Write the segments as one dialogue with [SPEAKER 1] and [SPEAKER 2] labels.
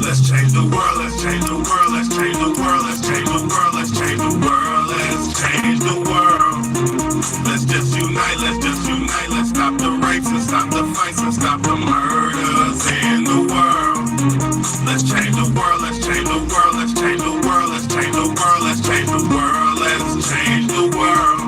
[SPEAKER 1] Let's change the world, let's change the world, let's change the world, let's change the world, let's change the world, let's change the world. Let's just unite, let's stop the rapes and stop the fights and stop the murders in the world. Let's change the world, let's change the world, let's change the world, let's change the world, let's change the world, let's change the world.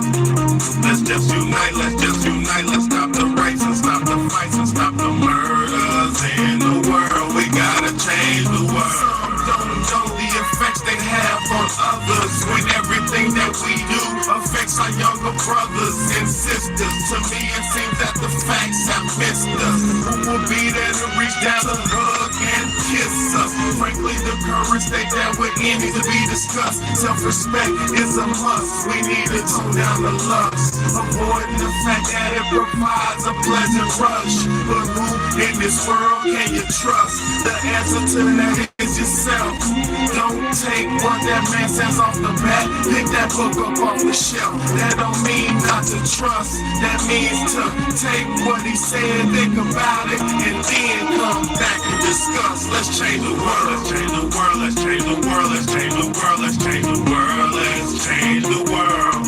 [SPEAKER 1] Let's just unite, let's stop the rapes and stop the fights and stop the murders in the world. We gotta change the world. Some don't know the effects they have on others when everything that we do affects our younger brothers and sisters. To me it seems that the facts have missed us. Who will be there to reach down the hug and kiss us? Frankly, the courage they there with any to be discussed. Self-respect is a must. We need to tone down the lust, avoiding the fact that it provides a pleasant rush. But who in this world can you trust? The answer to that is yourself. Don't take what that man says off the bat. Pick that book up off the shelf. That don't mean not to trust. That means to take what he said, think about it, and then come back and discuss. Let's change the world, let's change the world, let's change the world, let's change the world, let's change the world, let's change the world.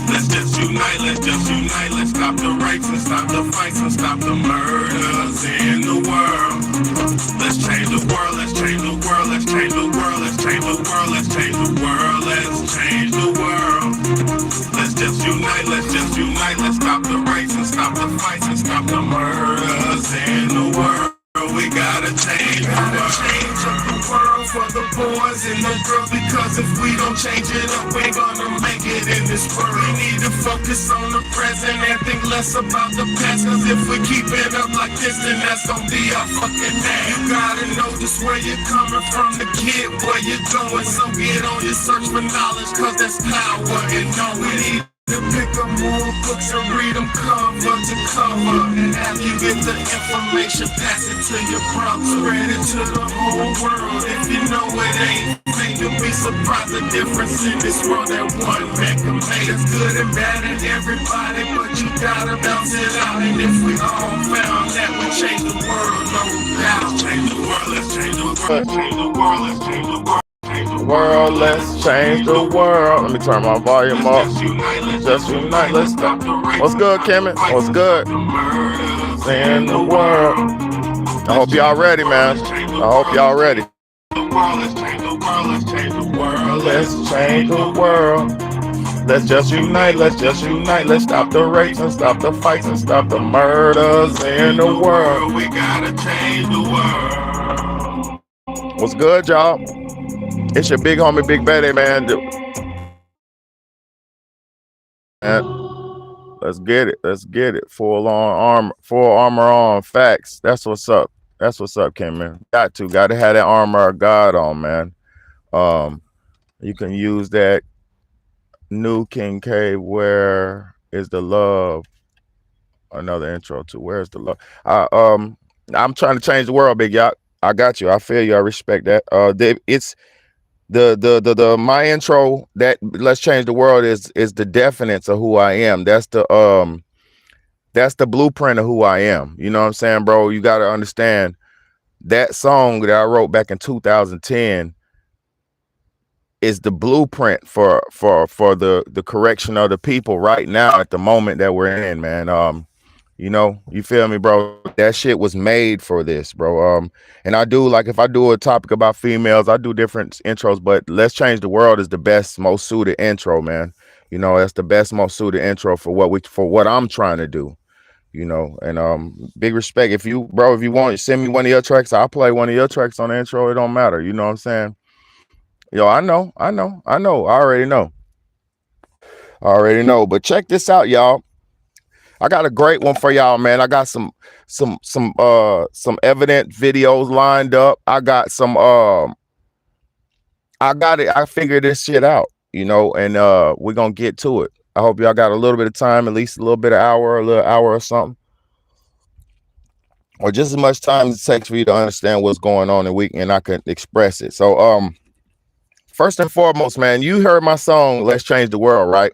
[SPEAKER 1] Let's just unite, let's stop the rapes and stop the fights and stop the murders in the world. Let's change the world, let's change the world, let's change the world, let's change the world, let's change the world, let's change the world. Let's just unite, let's stop the rapes and stop the fights and stop the murders in the world. We gotta change up the world for the boys and the girls, because if we don't change it up, we ain't gonna make it in this world. We need to focus on the present and think less about the past, cause if we keep it up like this, then that's gonna be our fucking name. You gotta know just where you're coming from to get where you're going, so get on your search for knowledge, cause that's power and knowing. To pick up more books and read them cover to cover, and after you get the information, pass it to your brother. Spread it to the whole world. If you know it ain't fake, you'll be surprised the difference in this world that one man can make. It's good and bad in everybody, but you gotta bounce it out. And if we all found that we change the world, no doubt. Change the world, let's change the world, change the world, let's change the world.
[SPEAKER 2] World, let's change the world. Let me turn my volume up. Just unite, let's stop. What's good, Kimmy? What's good? In the world. I hope y'all ready, man. I hope y'all ready. Let's change the world. Let's just unite, let's stop the rapes and stop the fights and stop the murders in the world.
[SPEAKER 1] We gotta change the world.
[SPEAKER 2] What's good, y'all? It's your big homie, bigbayday, man. Let's get it. Let's get it. Full armor on. Facts. That's what's up. That's what's up, Kim, man. Got to have that armor of God on, man. You can use that new King K. Where is the love? Another intro to Where's the Love? I'm trying to change the world, big y'all. I got you. I feel you. I respect that. It's the my intro that let's change the world is the definition of who I am. That's the blueprint of who I am. You know what I'm saying, bro? You got to understand that song that I wrote back in 2010 is the blueprint for the correction of the people right now at the moment that we're in, man. You know, you feel me, bro? That shit was made for this, bro. And I do, like, if I do a topic about females, I do different intros, but Let's Change the World is the best, most suited intro, man. You know, that's the best, most suited intro for what I'm trying to do, you know. And big respect. If you want to send me one of your tracks, I'll play one of your tracks on the intro. It don't matter. You know what I'm saying? Yo, I know. I already know. But check this out, y'all. I got a great one for y'all, man. I got some evident videos lined up. I got some I figured this shit out, you know, and we're gonna get to it. I hope y'all got a little bit of time, at least a little bit of hour, a little hour or something. Or just as much time as it takes for you to understand what's going on and I can express it. So first and foremost, man, you heard my song Let's Change the World, right?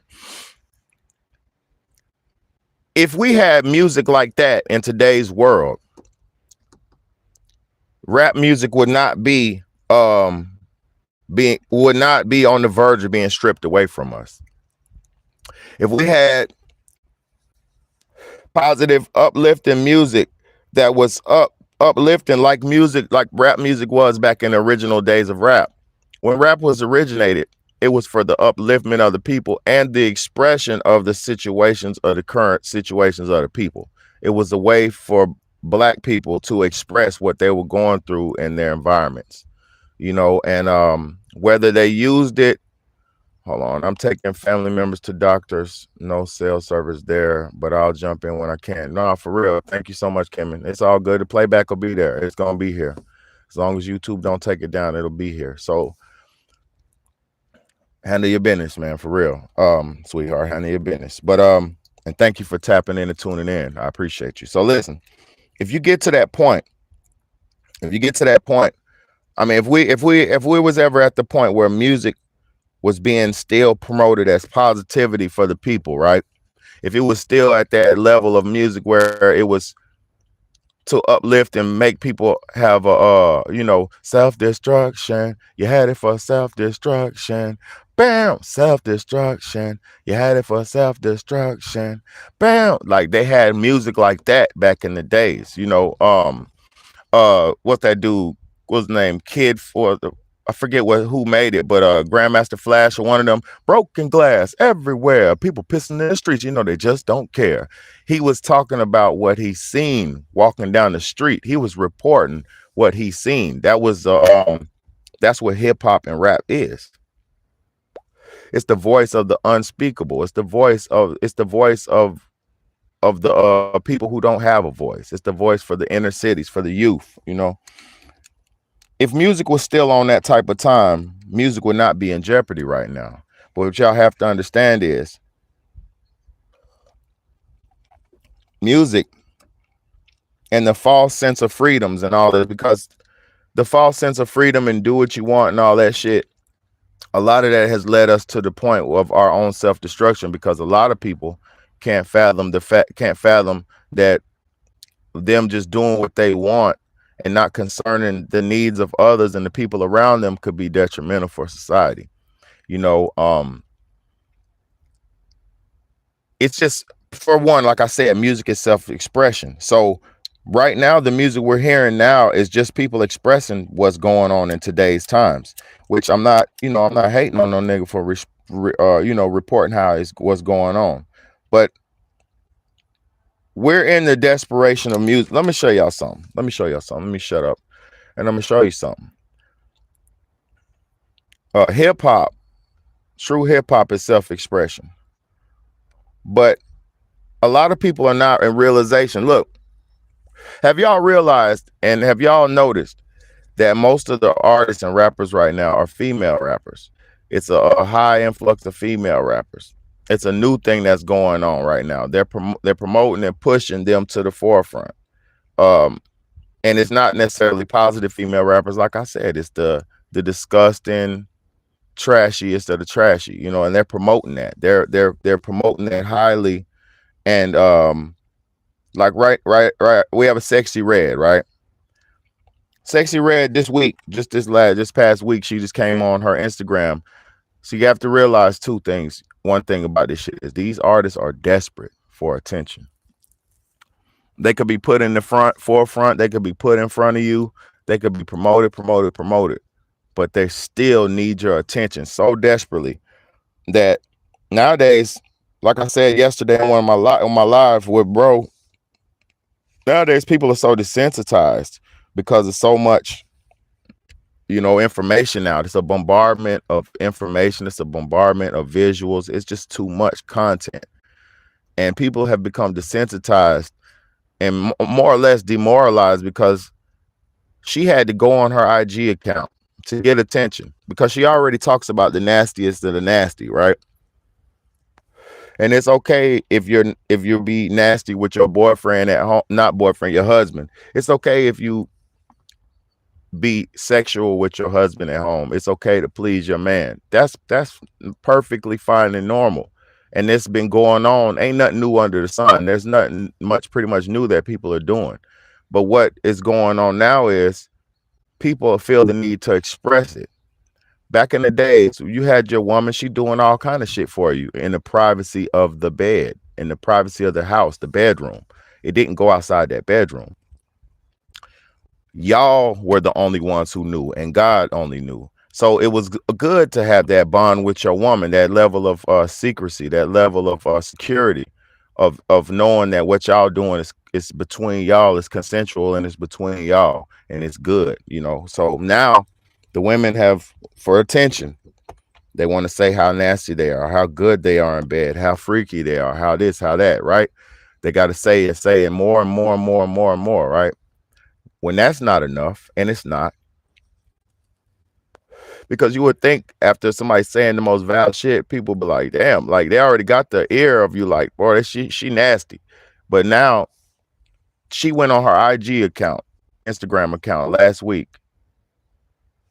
[SPEAKER 2] If we had music like that in today's world, rap music would not be on the verge of being stripped away from us. If we had positive, uplifting music that was uplifting like music, like rap music was back in the original days of rap. When rap was originated, it was for the upliftment of the people and the expression of the situations of the current situations of the people. It was a way for black people to express what they were going through in their environments, and whether they used it. Hold on, I'm taking family members to doctors. No cell service there, but I'll jump in when I can. No, for real. Thank you so much, Kimmy. It's all good. The playback will be there. It's gonna be here. As long as YouTube don't take it down, it'll be here. So handle your business, man, for real. Sweetheart, handle your business. But and thank you for tapping in and tuning in. I appreciate you. So listen, if you get to that point, I mean, if we was ever at the point where music was being still promoted as positivity for the people, right? If it was still at that level of music where it was to uplift and make people have a self-destruction. You had it for self-destruction. Bam, self-destruction. You had it for self-destruction. Bam. Like they had music like that back in the days, what's that dude? What's his name? Kid for the I forget who made it, but Grandmaster Flash or one of them, broken glass everywhere. People pissing in the streets, they just don't care. He was talking about what he seen walking down the street. He was reporting what he seen. That's what hip hop and rap is. It's the voice of the unspeakable. It's the voice of the people who don't have a voice. It's the voice for the inner cities, for the youth, If music was still on that type of time, music would not be in jeopardy right now. But what y'all have to understand is music and the false sense of freedoms and all that, because the false sense of freedom and do what you want and all that shit, a lot of that has led us to the point of our own self-destruction, because a lot of people can't fathom that them just doing what they want and not concerning the needs of others and the people around them could be detrimental for society. It's just, for one, like I said, music is self-expression. So right now, the music we're hearing now is just people expressing what's going on in today's times, which I'm not hating on no nigga for, reporting what's going on. But we're in the desperation of music. Let me show y'all something. Let me shut up. And I'm going to show you something. Hip hop, true hip hop is self-expression. But a lot of people are not in realization. Look, have y'all realized and have y'all noticed that most of the artists and rappers right now are female rappers? It's a high influx of female rappers. It's a new thing that's going on right now. They're promoting and pushing them to the forefront. And it's not necessarily positive female rappers. Like I said, it's the disgusting, trashiest of the trashy, and they're promoting that. They're promoting that highly. And like right. We have a Sexy Red, right? Sexy Red this week, this past week, she just came on her Instagram. So you have to realize two things. One thing about this shit is these artists are desperate for attention. They could be put in the forefront. They could be put in front of you. They could be promoted, but they still need your attention so desperately that nowadays, like I said yesterday on my live with bro, nowadays people are so desensitized because of so much information now. It's a bombardment of information. It's a bombardment of visuals. It's just too much content. And people have become desensitized and more or less demoralized because she had to go on her IG account to get attention because she already talks about the nastiest of the nasty, right? And it's okay if you be nasty with your boyfriend at home, not boyfriend, your husband. It's okay if you be sexual with your husband at home. It's okay to please your man. That's perfectly fine and normal. And it's been going on. Ain't nothing new under the sun. There's nothing pretty much new that people are doing. But what is going on now is people feel the need to express it. Back in the days, you had your woman, she doing all kind of shit for you in the privacy of the bed, in the privacy of the house, the bedroom. It didn't go outside that bedroom. Y'all were the only ones who knew, and God only knew. So it was good to have that bond with your woman, that level of secrecy, that level of security, of knowing that what y'all doing is between y'all, is consensual, and it's between y'all, and it's good, you know. So now the women have, for attention, they want to say how nasty they are, how good they are in bed, how freaky they are, how this, how that, right? They got to say it more and more and more and more and more, right? When that's not enough, and it's not, because you would think after somebody saying the most vile shit, people be like, damn, like they already got the ear of you, like, boy, she nasty. But now she went on her IG account, Instagram account last week,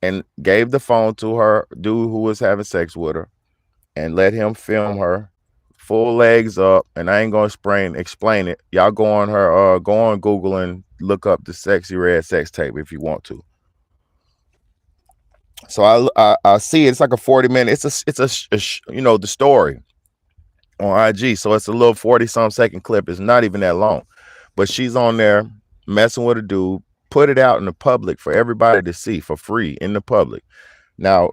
[SPEAKER 2] and gave the phone to her dude who was having sex with her and let him film her full legs up. And I ain't gonna explain it. Y'all go on her, go on Google and look up the Sexy Red sex tape if you want to. So I see it's like a 40-minute. It's a you know, the story on IG. So it's a little 40-some second clip. It's not even that long, but she's on there messing with a dude. Put it out in the public for everybody to see for free in the public. Now,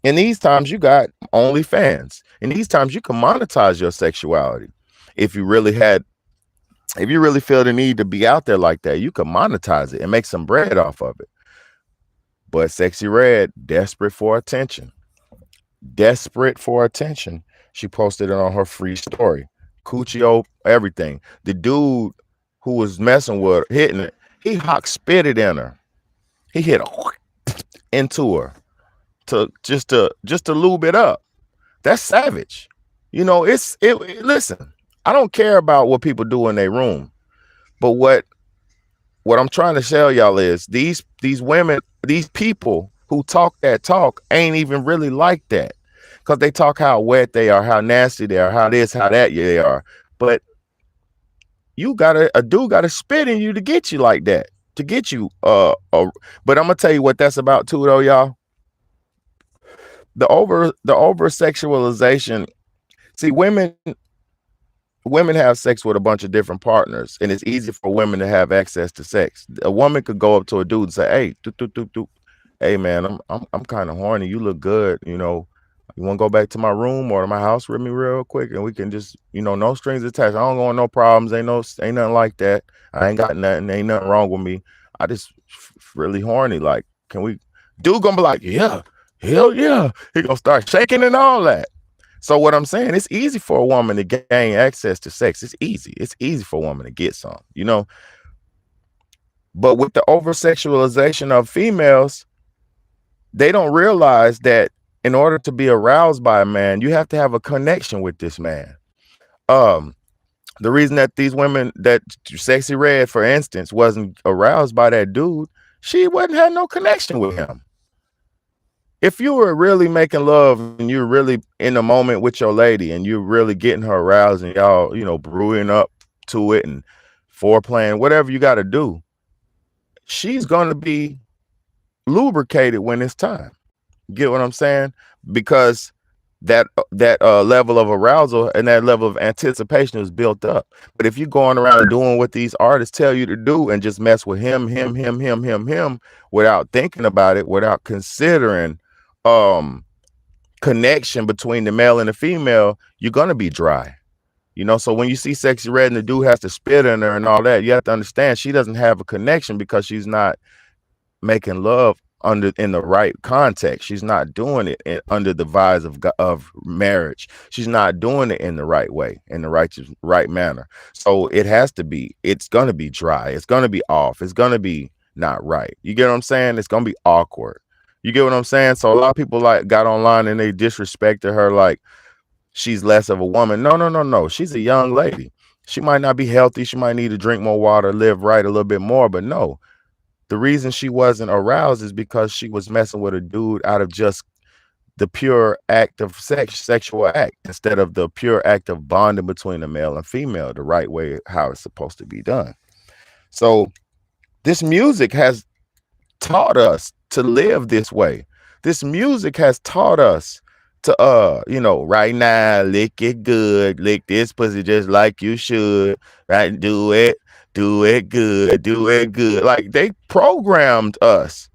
[SPEAKER 2] in these times, you got OnlyFans. In these times, you can monetize your sexuality. If you really feel the need to be out there like that, you can monetize it and make some bread off of it. But Sexy Red, desperate for attention. She posted it on her free story. Coochio, everything. The dude who was messing with her, hitting it, he hawk spitted in her. He hit into her to just to lube it up. That's savage. You know, listen, I don't care about what people do in their room, but what I'm trying to tell y'all is these women, these people who talk that talk ain't even really like that, because they talk how wet they are, how nasty they are, how this, how that they are. But a dude gotta spit in you to get you like that, to get you but I'm gonna tell you what that's about too, though, y'all. The over sexualization. See, women have sex with a bunch of different partners, and it's easy for women to have access to sex. A woman could go up to a dude and say, hey, hey man, I'm kind of horny, you look good, you know, you want to go back to my room or to my house with me real quick, and we can just, you know, no strings attached. I don't want no problems, ain't nothing like that. I ain't got nothing, ain't nothing wrong with me. I just really horny, like, can we? Dude gonna be like, yeah, hell yeah. He gonna start shaking and all that. So what I'm saying, it's easy for a woman to gain access to sex. It's easy for a woman to get some, you know. But with the over sexualization of females, they don't realize that in order to be aroused by a man, you have to have a connection with this man. The reason that these women, that Sexy Red, for instance, wasn't aroused by that dude, she had no connection with him. If you were really making love and you're really in the moment with your lady and you're really getting her aroused and y'all, you know, brewing up to it and foreplaying, whatever you got to do, she's going to be lubricated when it's time. Get what I'm saying? Because that level of arousal and that level of anticipation is built up. But if you're going around doing what these artists tell you to do and just mess with him without thinking about it, without considering connection between the male and the female, you're gonna be dry. You know, so when you see Sexy Red and the dude has to spit in her and all that, you have to understand she doesn't have a connection because she's not making love in the right context. She's not doing it under the vibes of marriage. She's not doing it in the right way, in the right manner. So it's gonna be dry. It's gonna be off. It's gonna be not right. You get what I'm saying? It's gonna be awkward. You get what I'm saying? So a lot of people like got online and they disrespected her like she's less of a woman. No. She's a young lady. She might not be healthy. She might need to drink more water, live right a little bit more, but no. The reason she wasn't aroused is because she was messing with a dude out of just the pure act of sexual act, instead of the pure act of bonding between a male and female, the right way, how it's supposed to be done. So this music has taught us to live this way. This music has taught us to right now, lick it good, lick this pussy just like you should, right? Do it good, do it good. Like they programmed us.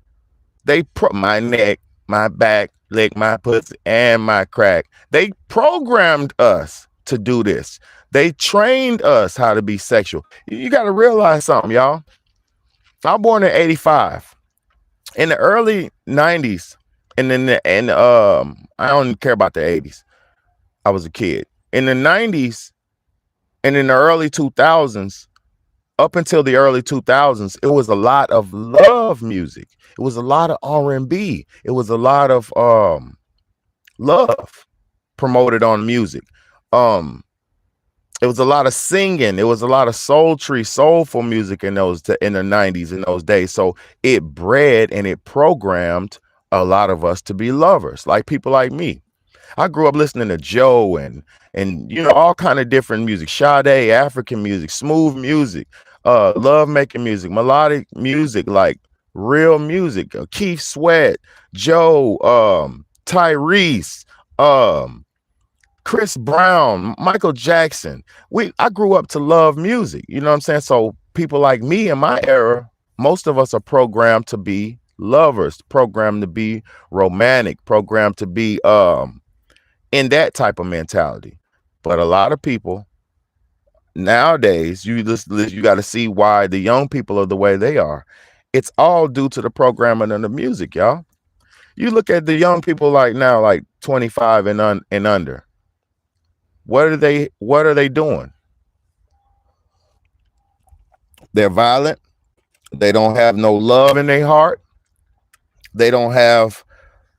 [SPEAKER 2] My neck, my back, lick my pussy and my crack. They programmed us to do this. They trained us how to be sexual. You got to realize something, y'all. I'm born in 85. In the early 90s, and I don't care about the 80s. I was a kid. In the 90s and in the early 2000s, up until the early 2000s, it was a lot of love music. It was a lot of R&B. It was a lot of love promoted on music. It was a lot of singing. It was a lot of soulful music in the 90s, in those days. So it bred and it programmed a lot of us to be lovers, like people like me. I grew up listening to Joe and all kind of different music, Sade, African music, smooth music, love making music, melodic music, like real music. Keith Sweat, Joe, Tyrese, Chris Brown, Michael Jackson. I grew up to love music. You know what I'm saying? So people like me in my era, most of us are programmed to be lovers, programmed to be romantic, programmed to be in that type of mentality. But a lot of people nowadays, you got to see why the young people are the way they are. It's all due to the programming and the music, y'all. You look at the young people like now, like 25 and under. What are they doing? They're violent. They don't have no love in their heart. They don't have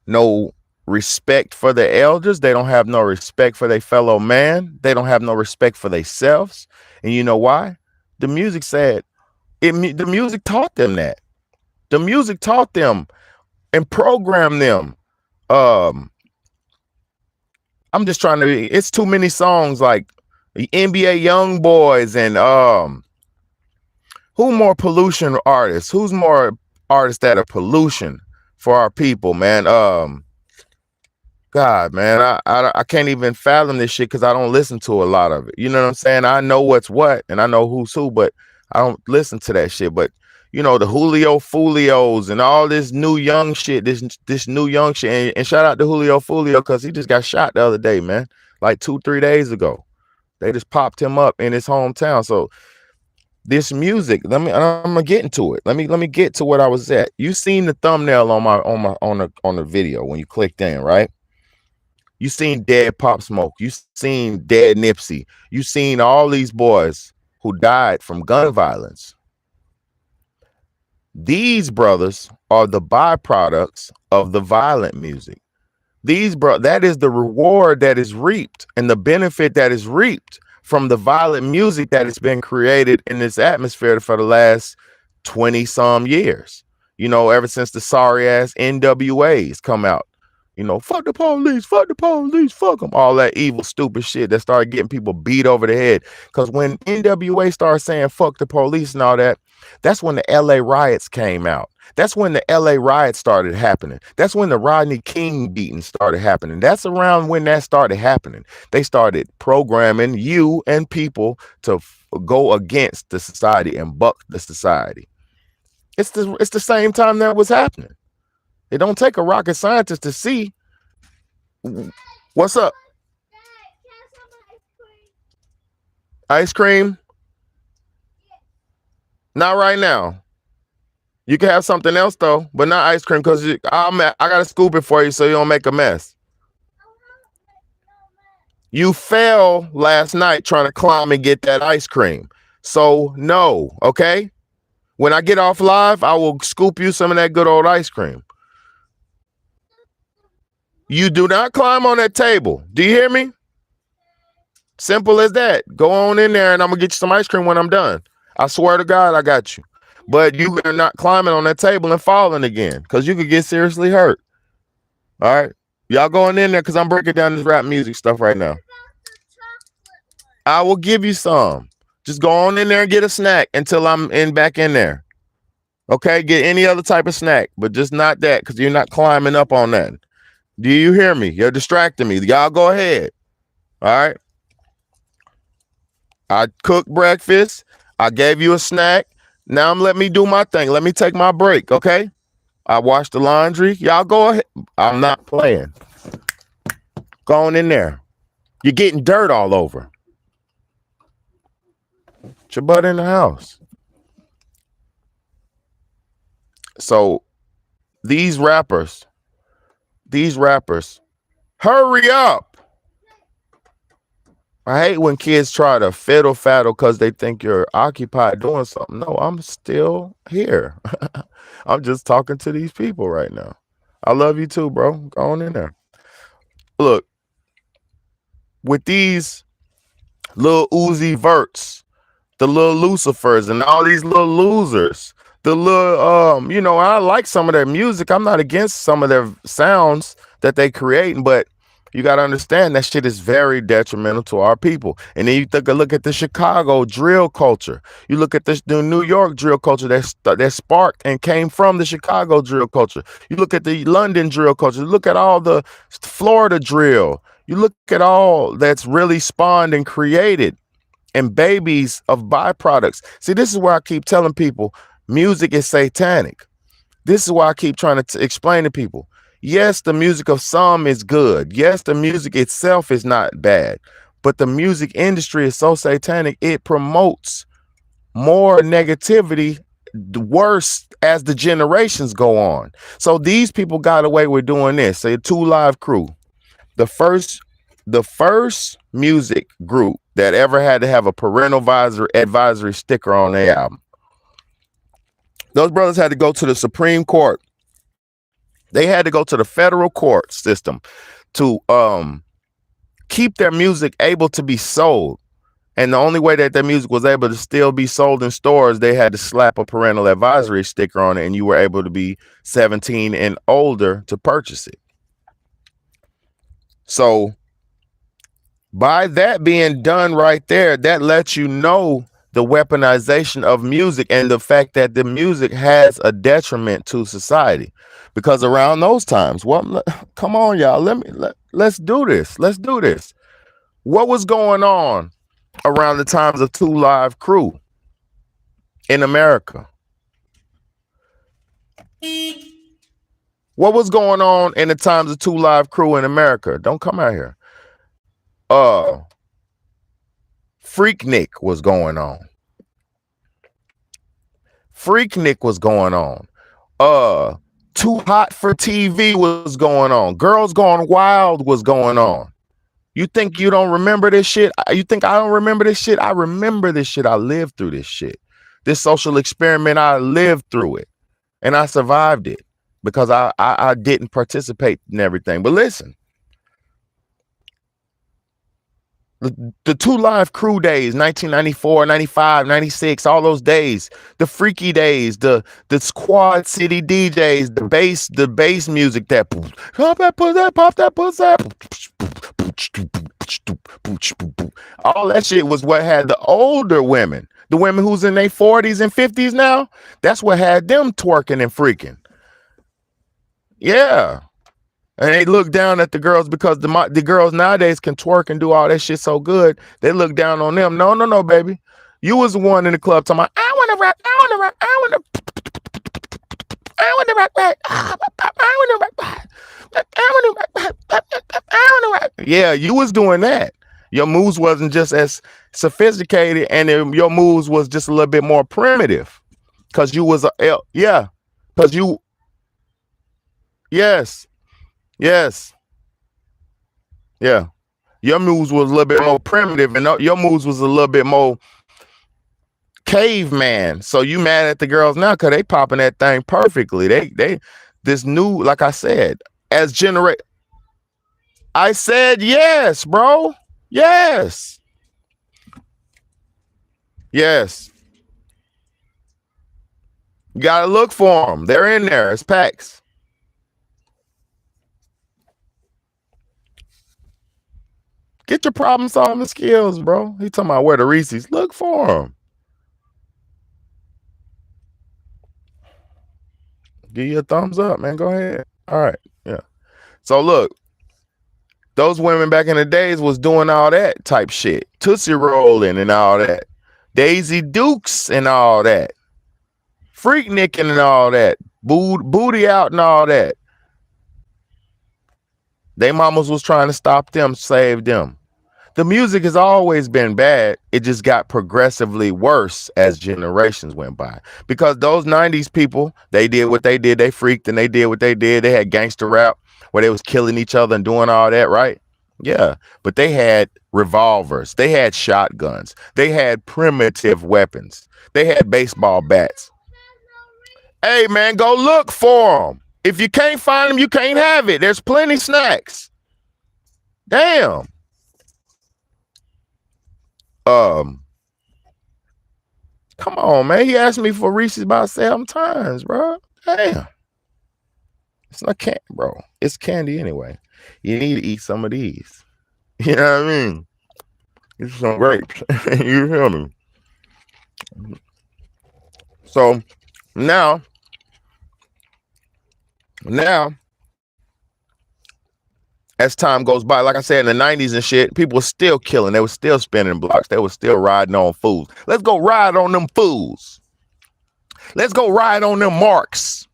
[SPEAKER 2] no respect for the elders. They don't have no respect for their fellow man. They don't have no respect for themselves. And you know why? The music said it. The music taught them that. The music taught them and programmed them. I'm just trying to. It's too many songs like the NBA Young Boys and who more pollution artists? Who's more artists that are pollution for our people, man? God, man, I can't even fathom this shit because I don't listen to a lot of it. You know what I'm saying? I know what's what and I know who's who, but I don't listen to that shit. But the Julio Fulios and all this new young shit, this new young shit. And shout out to Julio Fulio because he just got shot the other day, man. Like 2-3 days ago. They just popped him up in his hometown. So this music, I'm gonna get into it. Let me get to what I was at. You seen the thumbnail on the video when you clicked in, right? You seen dead Pop Smoke. You seen dead Nipsey. You seen all these boys who died from gun violence. These brothers are the byproducts of the violent music. That is the reward that is reaped and the benefit that is reaped from the violent music that has been created in this atmosphere for the last 20 some years. Ever since the sorry ass NWAs come out. Fuck the police, fuck them. All that evil, stupid shit that started getting people beat over the head. Because when NWA started saying fuck the police and all that, that's when the LA riots came out. That's when the LA riots started happening. That's when the Rodney King beating started happening. That's around when that started happening. They started programming you and people to go against the society and buck the society. It's the same time that was happening. It don't take a rocket scientist to see. What's up? Ice cream? Not right now. You can have something else though, but not ice cream because I gotta scoop it for you so you don't make a mess. You fell last night trying to climb and get that ice cream. So no, okay? When I get off live, I will scoop you some of that good old ice cream. You do not climb on that table. Do you hear me? Simple as that. Go on in there and I'm going to get you some ice cream when I'm done. I swear to God, I got you. But you are not climbing on that table and falling again because you could get seriously hurt. All right? Y'all going in there because I'm breaking down this rap music stuff right now. I will give you some. Just go on in there and get a snack until I'm back in there. Okay, get any other type of snack, but just not that, because you're not climbing up on that. Do you hear me? You're distracting me. Y'all go ahead. All right. I cooked breakfast. I gave you a snack. Now let me do my thing. Let me take my break. Okay. I washed the laundry. Y'all go ahead. I'm not playing. Go on in there. You're getting dirt all over. Put your butt in the house. So these rappers, hurry up. I hate when kids try to fiddle faddle because they think you're occupied doing something. No, I'm still here. I'm just talking to these people right now. I love you too, bro. Go on in there. Look, with these little Uzi Verts, the little Lucifers, and all these little losers, the little I like some of their music. I'm not against some of their sounds that they create, but you got to understand that shit is very detrimental to our people. And then you take a look at the Chicago drill culture. You look at the New York drill culture that sparked and came from the Chicago drill culture. You look at the London drill culture. You look at all the Florida drill. You look at all that's really spawned and created and babies of byproducts. See, this is where I keep telling people music is satanic. This is why I keep trying to explain to people. Yes, the music of some is good. Yes, the music itself is not bad. But the music industry is so satanic, it promotes more negativity, worse as the generations go on. So these people got away with doing this. Say 2 Live Crew. The first music group that ever had to have a parental advisory sticker on their album. Those brothers had to go to the Supreme Court. They had to go to the federal court system to keep their music able to be sold. And the only way that their music was able to still be sold in stores, they had to slap a parental advisory sticker on it, and you were able to be 17 and older to purchase it. So by that being done right there, that lets you know the weaponization of music and the fact that the music has a detriment to society. Because around those times, come on, y'all, let's do this. Let's do this. What was going on around the times of 2 Live Crew in America? What was going on in the times of 2 Live Crew in America? Don't come out here. Freaknik was going on. Freaknik was going on. Too Hot for TV was going on. Girls Gone Wild was going on. You think you don't remember this shit? You think I don't remember this shit? I remember this shit. I lived through this shit. This social experiment, I lived through it. And I survived it because I didn't participate in everything. But listen, the 2 Live Crew days, 1994, 95, 96, all those days, the freaky days, the Quad City DJs, the bass music that pop that pussy, all that shit was what had the older women, the women who's in their 40s and 50s now, that's what had them twerking and freaking. Yeah. And they look down at the girls because the girls nowadays can twerk and do all that shit so good. They look down on them. No, baby. You was the one in the club talking about, I want to rock, I want to rock, I want to rock, I want to rock. Yeah, you was doing that. Your moves wasn't just as sophisticated, and your moves was just a little bit more primitive. Because you was because you, yes. Yes. Yeah. Your moves was a little bit more primitive, and your moves was a little bit more caveman. So you mad at the girls now because they popping that thing perfectly. They this new, like I said, as generate. I said yes, bro. Yes. Yes. You gotta look for them. They're in there. It's packs. Get your problem solving skills, bro. He talking about where the Reese's. Look for them. Give you a thumbs up, man. Go ahead. All right. Yeah. So look, those women back in the days was doing all that type shit. Tootsie rolling and all that. Daisy Dukes and all that. Freaknicking and all that. Booty out and all that. They mamas was trying to stop them, save them. The music has always been bad. It just got progressively worse as generations went by. Because those 90s people, they did what they did. They freaked and they did what they did. They had gangster rap where they was killing each other and doing all that, right? Yeah. But they had revolvers. They had shotguns. They had primitive weapons. They had baseball bats. Hey, man, go look for them. If you can't find them, you can't have it. There's plenty snacks. Damn. Come on, man. He asked me for Reese's about 7 times, bro. Damn. It's not candy, bro. It's candy anyway. You need to eat some of these. You know what I mean? It's some grapes. You feel me? So now, as time goes by, like I said, in the 90s and shit, people were still killing. They were still spinning blocks. They were still riding on fools. Let's go ride on them fools. Let's go ride on them marks.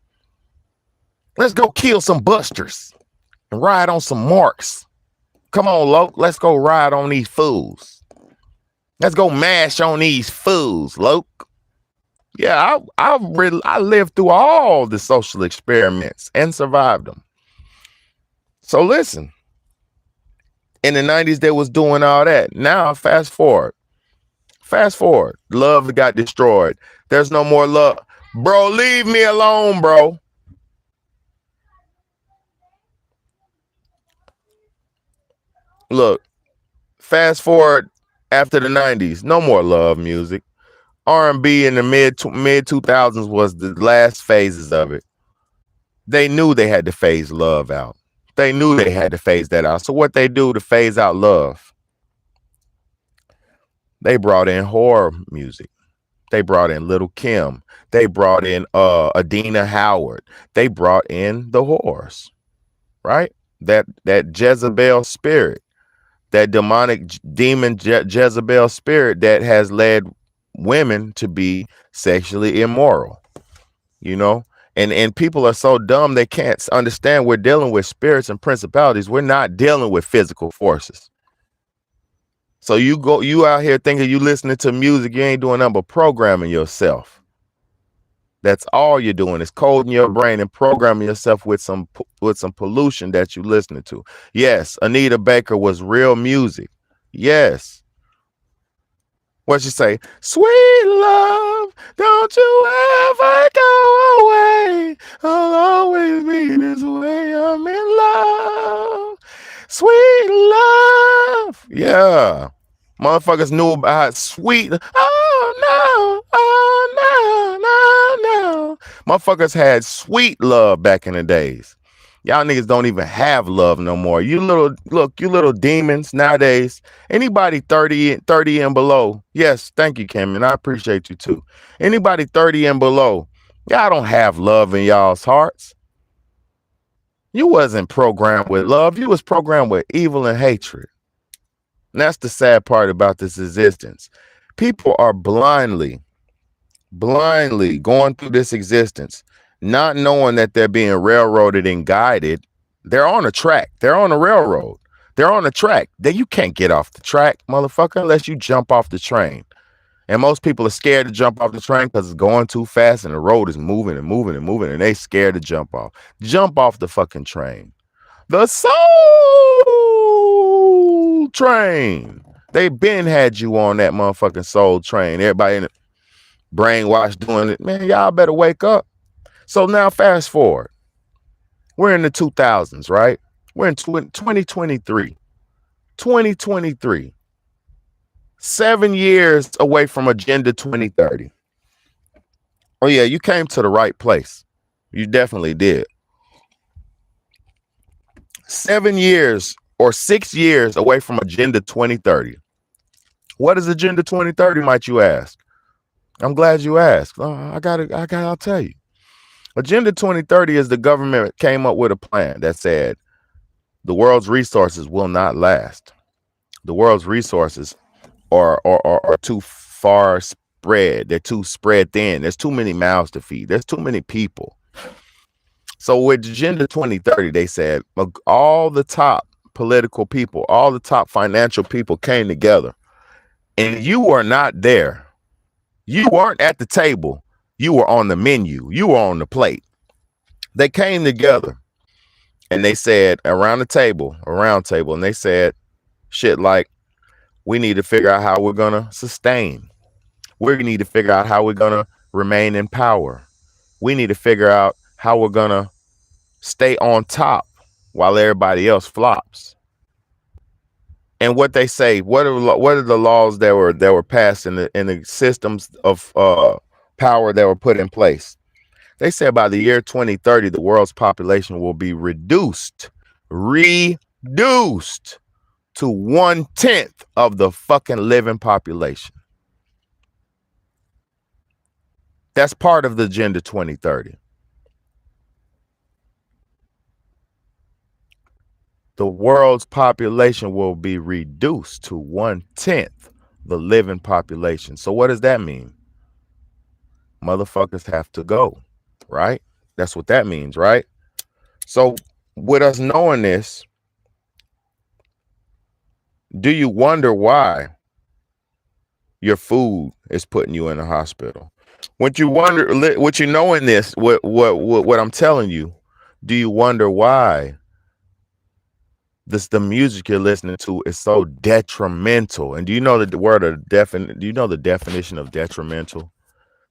[SPEAKER 2] Let's go kill some busters and ride on some marks. Come on, Loke. Let's go ride on these fools. Let's go mash on these fools, Loke. Yeah, I lived through all the social experiments and survived them. So listen, in the 90s, they was doing all that. Now, fast forward. Love got destroyed. There's no more love. Bro, leave me alone, bro. Look, fast forward after the 90s, no more love music. R&B in the mid 2000s was the last phases of it. They knew they had to phase love out. They knew they had to phase that out. So what they do to phase out love? They brought in horror music. They brought in Little Kim. They brought in Adina Howard. They brought in the whores, right? That Jezebel spirit, that demonic demon Jezebel spirit that has led women to be sexually immoral, you know? And people are so dumb they can't understand we're dealing with spirits and principalities. We're not dealing with physical forces. So you out here thinking you listening to music, you ain't doing nothing but programming yourself. That's all you're doing is coding your brain and programming yourself with some pollution that you listening to. Yes, Anita Baker was real music. Yes. What you say? Sweet love, don't you ever go away. I'll always be this way. I'm in love. Sweet love. Yeah. Motherfuckers knew about sweet. Oh no. Motherfuckers had sweet love back in the days. Y'all niggas don't even have love no more. You little demons nowadays. Anybody 30 and below. Yes, thank you, Kim, and I appreciate you too. Anybody 30 and below, y'all don't have love in y'all's hearts. You wasn't programmed with love. You was programmed with evil and hatred. And that's the sad part about this existence. People are blindly going through this existence, not knowing that they're being railroaded and guided. They're on a track. They're on a railroad. They're on a track. Then you can't get off the track, motherfucker, unless you jump off the train. And most people are scared to jump off the train because it's going too fast and the road is moving and they scared to jump off. Jump off the fucking train. The soul train. They been had you on that motherfucking soul train. Everybody in it brainwashed doing it. Man, y'all better wake up. So now fast forward. We're in the 2000s, right? We're in 2023. 2023. 7 years away from Agenda 2030. Oh yeah, you came to the right place. You definitely did. 7 years or 6 years away from Agenda 2030. What is Agenda 2030, might you ask? I'm glad you asked. I'll tell you. Agenda 2030 is the government came up with a plan that said the world's resources will not last. The world's resources are too far spread. They're too spread thin. There's too many mouths to feed. There's too many people. So with Agenda 2030, they said all the top political people, all the top financial people came together, and you were not there. You weren't at the table. You were on the menu. You were on the plate. They came together and they said around the table, a round table, and they said shit like, we need to figure out how we're going to sustain. We need to figure out how we're going to remain in power. We need to figure out how we're going to stay on top while everybody else flops. And what they say, what are the laws that were passed in the systems of power that were put in place? They said by the year 2030, the world's population will be reduced to 1/10 of the fucking living population. That's part of the Agenda 2030. The world's population will be reduced to 1/10 the living population. So what does that mean? Motherfuckers have to go, right? That's what that means, right? So with us knowing this, do you wonder why your food is putting you in a hospital? What you wonder, what you know in this, what I'm telling you, do you wonder why the music you're listening to is so detrimental? And do you know that do you know the definition of detrimental?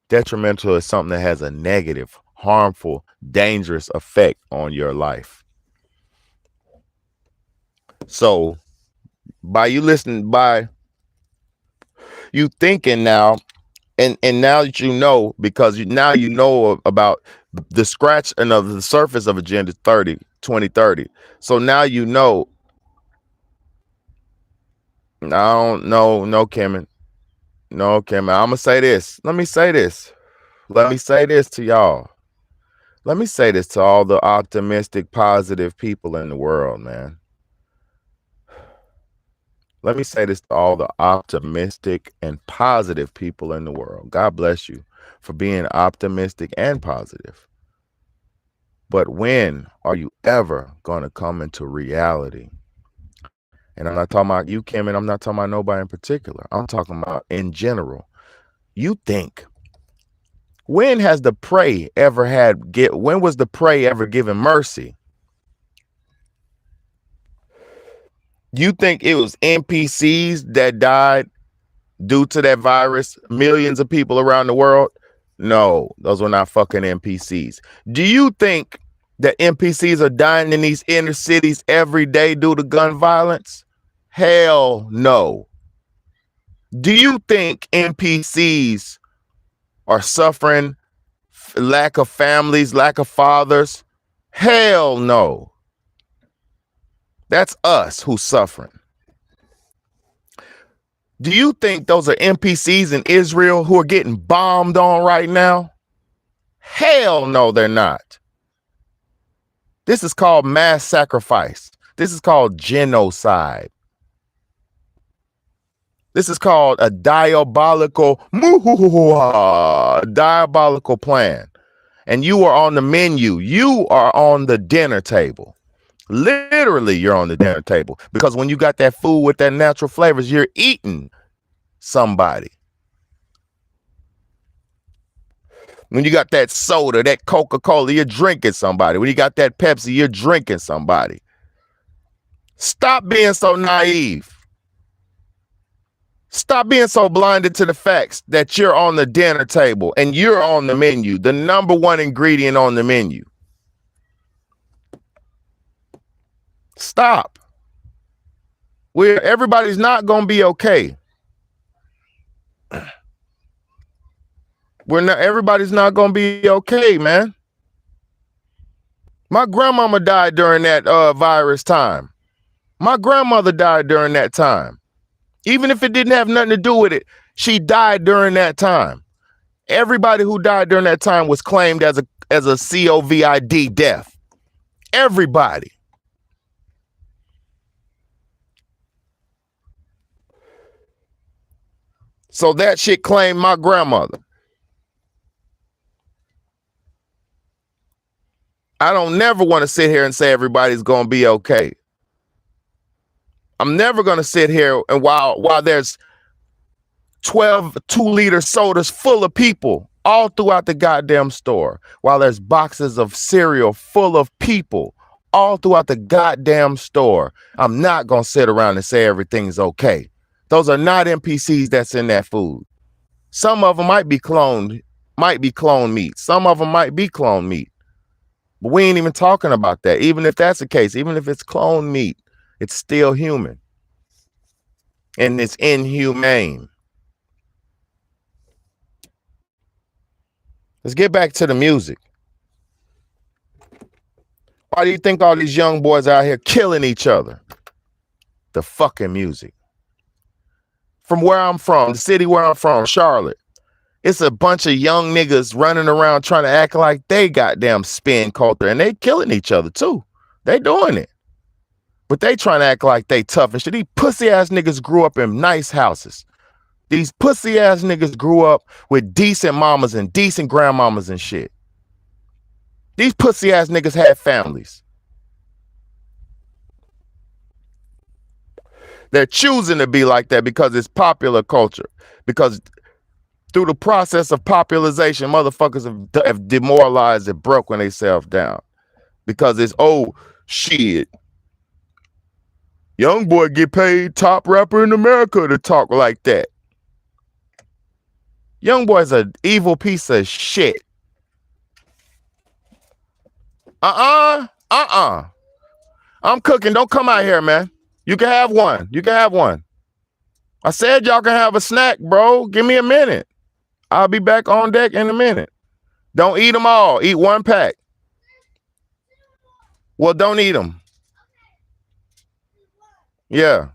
[SPEAKER 2] Detrimental is something that has a negative, harmful, dangerous effect on your life. So by you thinking now, and now that you know, because now you know about the scratch and of the surface of Agenda 2030. So now you know. I don't know, no, Kemen. No, Kemen. I'm gonna say this. Let me say this to y'all. Let me say this to all the optimistic, positive people in the world, man. Let me say this to all the optimistic and positive people in the world. God bless you for being optimistic and positive. But when are you ever going to come into reality? And I'm not talking about you, Kim, and I'm not talking about nobody in particular. I'm talking about in general. You think, when was the prey ever given mercy? You think it was NPCs that died due to that virus? Millions of people around the world? No, those were not fucking NPCs. Do you think that NPCs are dying in these inner cities every day due to gun violence? Hell no. Do you think NPCs are suffering lack of families, lack of fathers? Hell no. That's us who's suffering. Do you think those are NPCs in Israel who are getting bombed on right now? Hell no, they're not. This is called mass sacrifice. This is called genocide. This is called a diabolical plan. And you are on the menu. You are on the dinner table. Literally, you're on the dinner table. Because when you got that food with that natural flavors, you're eating somebody. When you got that soda, that Coca-Cola, you're drinking somebody. When you got that Pepsi, you're drinking somebody. Stop being so naive. Stop being so blinded to the facts that you're on the dinner table and you're on the menu, the number one ingredient on the menu. Stop. Everybody's not going to be okay. Everybody's not going to be okay, man. My grandmama died during that virus time. My grandmother died during that time. Even if it didn't have nothing to do with it, she died during that time. Everybody who died during that time was claimed as as a COVID death. Everybody. So that shit claimed my grandmother. I don't never want to sit here and say everybody's going to be okay. I'm never going to sit here and while there's 12 2-liter sodas full of people all throughout the goddamn store, while there's boxes of cereal full of people all throughout the goddamn store, I'm not going to sit around and say everything's okay. Those are not NPCs that's in that food. Some of them might be cloned meat. Some of them might be cloned meat. But we ain't even talking about that. Even if that's the case, even if it's cloned meat, it's still human. And it's inhumane. Let's get back to the music. Why do you think all these young boys out here killing each other? The fucking music. From where I'm from, the city where I'm from, Charlotte, it's a bunch of young niggas running around trying to act like they goddamn spin culture, and they killing each other too. They doing it. But they trying to act like they tough and shit. These pussy ass niggas grew up in nice houses. These pussy ass niggas grew up with decent mamas and decent grandmamas and shit. These pussy ass niggas had families. They're choosing to be like that because it's popular culture. Because through the process of popularization, motherfuckers have demoralized and broken themselves down. Because it's, oh, shit. Young boy get paid top rapper in America to talk like that. Young boy's an evil piece of shit. I'm cooking. Don't come out here, man. You can have one. You can have one. I said y'all can have a snack, bro. Give me a minute. I'll be back on deck in a minute. Don't eat them all. Eat one pack. Well, don't eat them. Yeah.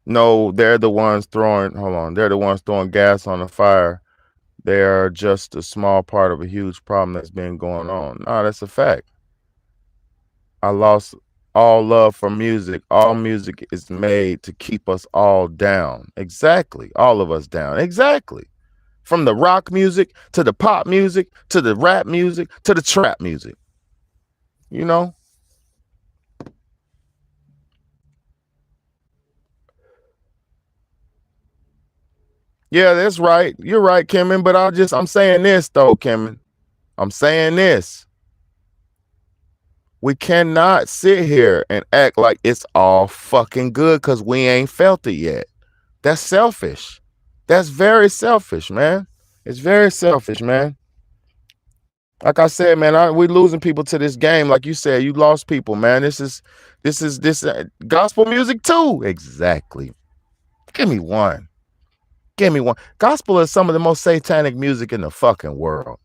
[SPEAKER 2] No, they're the ones throwing, hold on, they're the ones throwing gas on the fire. They are just a small part of a huge problem that's been going on. No, that's a fact. I lost all love for music. All music is made to keep us all down. Exactly. All of us down. Exactly. From the rock music to the pop music to the rap music to the trap music. You know? Yeah, that's right. You're right, Kimmin. But I'm saying this though, Kimmin. I'm saying this. We cannot sit here and act like it's all fucking good because we ain't felt it yet. That's selfish. That's very selfish, man. It's very selfish, man. Like I said, man, we losing people to this game. Like you said, you lost people, man. This is gospel music too. Exactly. Give me one. Give me one. Gospel is some of the most satanic music in the fucking world.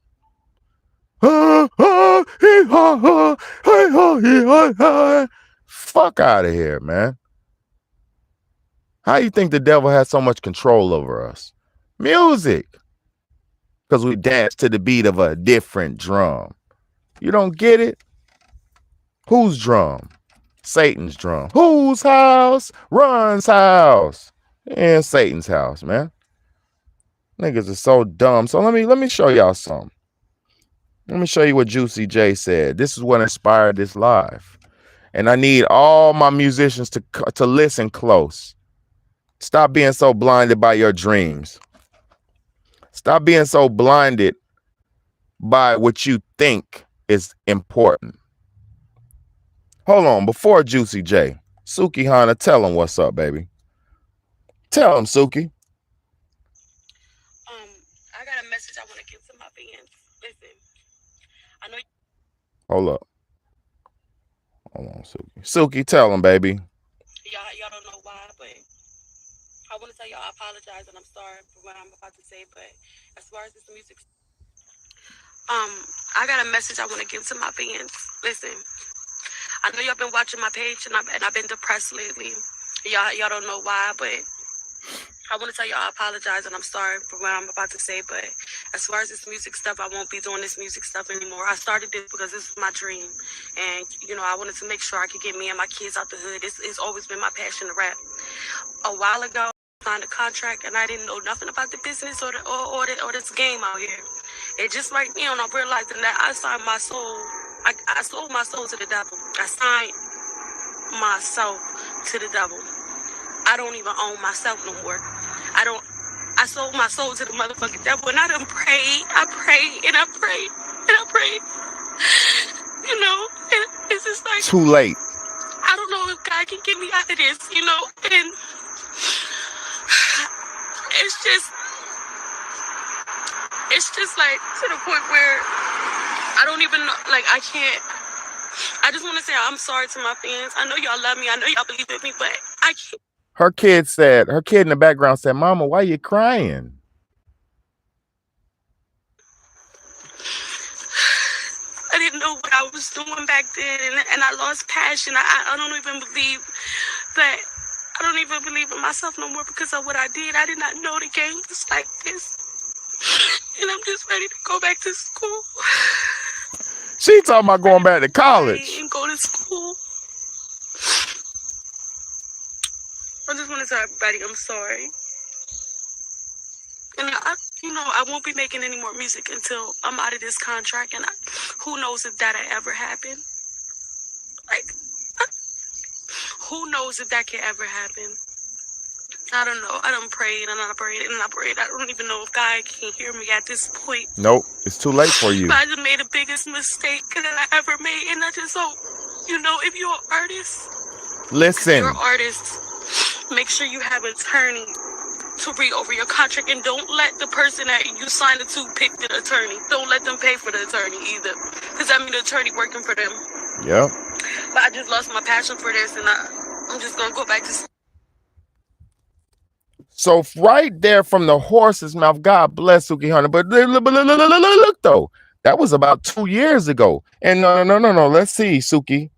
[SPEAKER 2] Fuck out of here, man. How you think the devil has so much control over us? Music. Because we dance to the beat of a different drum. You don't get it? Whose drum? Satan's drum. Whose house? Run's house. And Satan's house, man. Niggas are so dumb. So let me show y'all something. Let me show you what Juicy J said. This is what inspired this live. And I need all my musicians to listen close. Stop being so blinded by your dreams. Stop being so blinded by what you think is important. Hold on, before Juicy J, Suki Hana, tell him what's up, baby. Tell him, Suki.
[SPEAKER 3] I got a message I want to give to my fans. Listen, I know.
[SPEAKER 2] Hold up. Hold on, Suki. Suki, tell him, baby.
[SPEAKER 3] Y'all don't know why, but I want to tell y'all I apologize and I'm sorry for what I'm about to say. But as far as this music, I got a message I want to give to my fans. Listen, I know y'all been watching my page and I've been depressed lately. Y'all don't know why, but I want to tell y'all I apologize and I'm sorry for what I'm about to say, but as far as this music stuff, I won't be doing this music stuff anymore. I started this because this is my dream, and I wanted to make sure I could get me and my kids out the hood. It's always been my passion to rap. A while ago, I signed a contract and I didn't know nothing about the business or this game out here. It just right now, and I'm realizing that I signed my soul. I sold my soul to the devil. I signed myself to the devil. I don't even own myself no more. I sold my soul to the motherfucking devil, and I done prayed. I prayed and I prayed and I prayed. And it's just like
[SPEAKER 2] Too late.
[SPEAKER 3] I don't know if God can get me out of this, and it's just like to the point where I don't even know, like I can't. I just want to say I'm sorry to my fans. I know y'all love me. I know y'all believe in me, but I can't.
[SPEAKER 2] Her kid in the background said, "Mama, why you crying?"
[SPEAKER 3] I didn't know what I was doing back then, and I lost passion. I don't even believe that. I don't even believe in myself no more because of what I did. I did not know the game was like this. And I'm just ready to go back to school.
[SPEAKER 2] She talking about going back to college.
[SPEAKER 3] And go to school. I just want to tell everybody I'm sorry. And I won't be making any more music until I'm out of this contract. And who knows if that'll ever happen. Like, who knows if that can ever happen. I don't know. I done prayed and I prayed and I prayed. I don't even know if God can hear me at this point.
[SPEAKER 2] Nope, it's too late for you.
[SPEAKER 3] But I just made the biggest mistake that I ever made. And I just hope, if you're an artist,
[SPEAKER 2] listen.
[SPEAKER 3] You're an artist, make sure you have an attorney to read over your contract, and don't let the person that you signed it to pick the attorney. Don't let them pay for the attorney either, because I mean the attorney working for them.
[SPEAKER 2] Yep.
[SPEAKER 3] But I just lost my passion for this, and I'm just gonna go back to.
[SPEAKER 2] So right there from the horse's mouth, God bless Suki Hunter. But look though, that was about 2 years ago. And no. Let's see, Suki,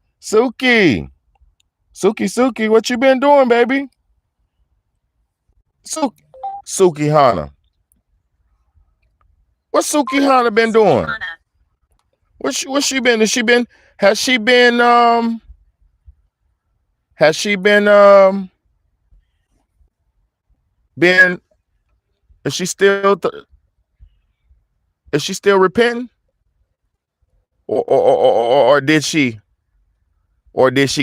[SPEAKER 2] what you been doing, baby? Suki Hana. What's Suki Hana been doing? What's she been? Has she been is she still repenting? Or did she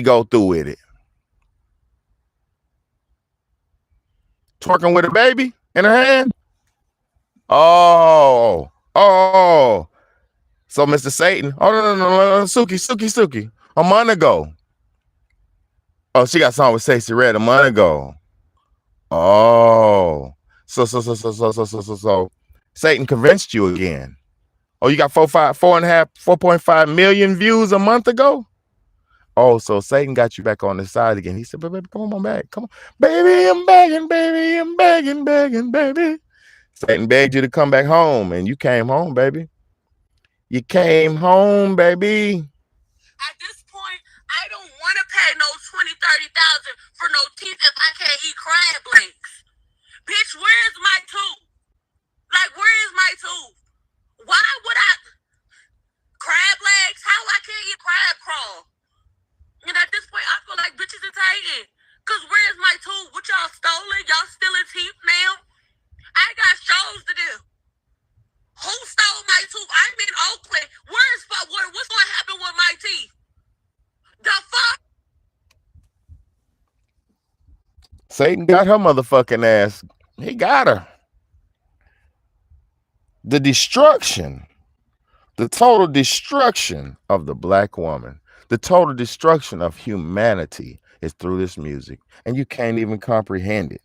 [SPEAKER 2] go through with it? Twerking with a baby in her hand? Oh. So Mr. Satan. Oh no. Suki. A month ago. Oh, she got something with Stacey Red a month ago. Oh. So Satan convinced you again. Oh, you got 4.5 million views a month ago? Oh, so Satan got you back on the side again. He said, baby, come on back. Come on. Baby, I'm begging, baby. I'm begging, baby. Satan begged you to come back home, and you came home, baby. You came home, baby.
[SPEAKER 3] At this point, I don't want to pay no 20,000, 30,000 for no teeth if I can't eat crab legs. Bitch, where's my tooth? Like, where is my tooth? Why would I? Crab legs? How I can't eat crab crawl? And at this point, I feel like bitches are taking. Because where's my tooth? What y'all stolen? Y'all stealing teeth now? I got shows to do. Who stole my tooth? I'm in Oakland. What's going to happen with my teeth? The fuck?
[SPEAKER 2] Satan got her motherfucking ass. He got her. The total destruction of the black woman, the total destruction of humanity is through this music, and you can't even comprehend it.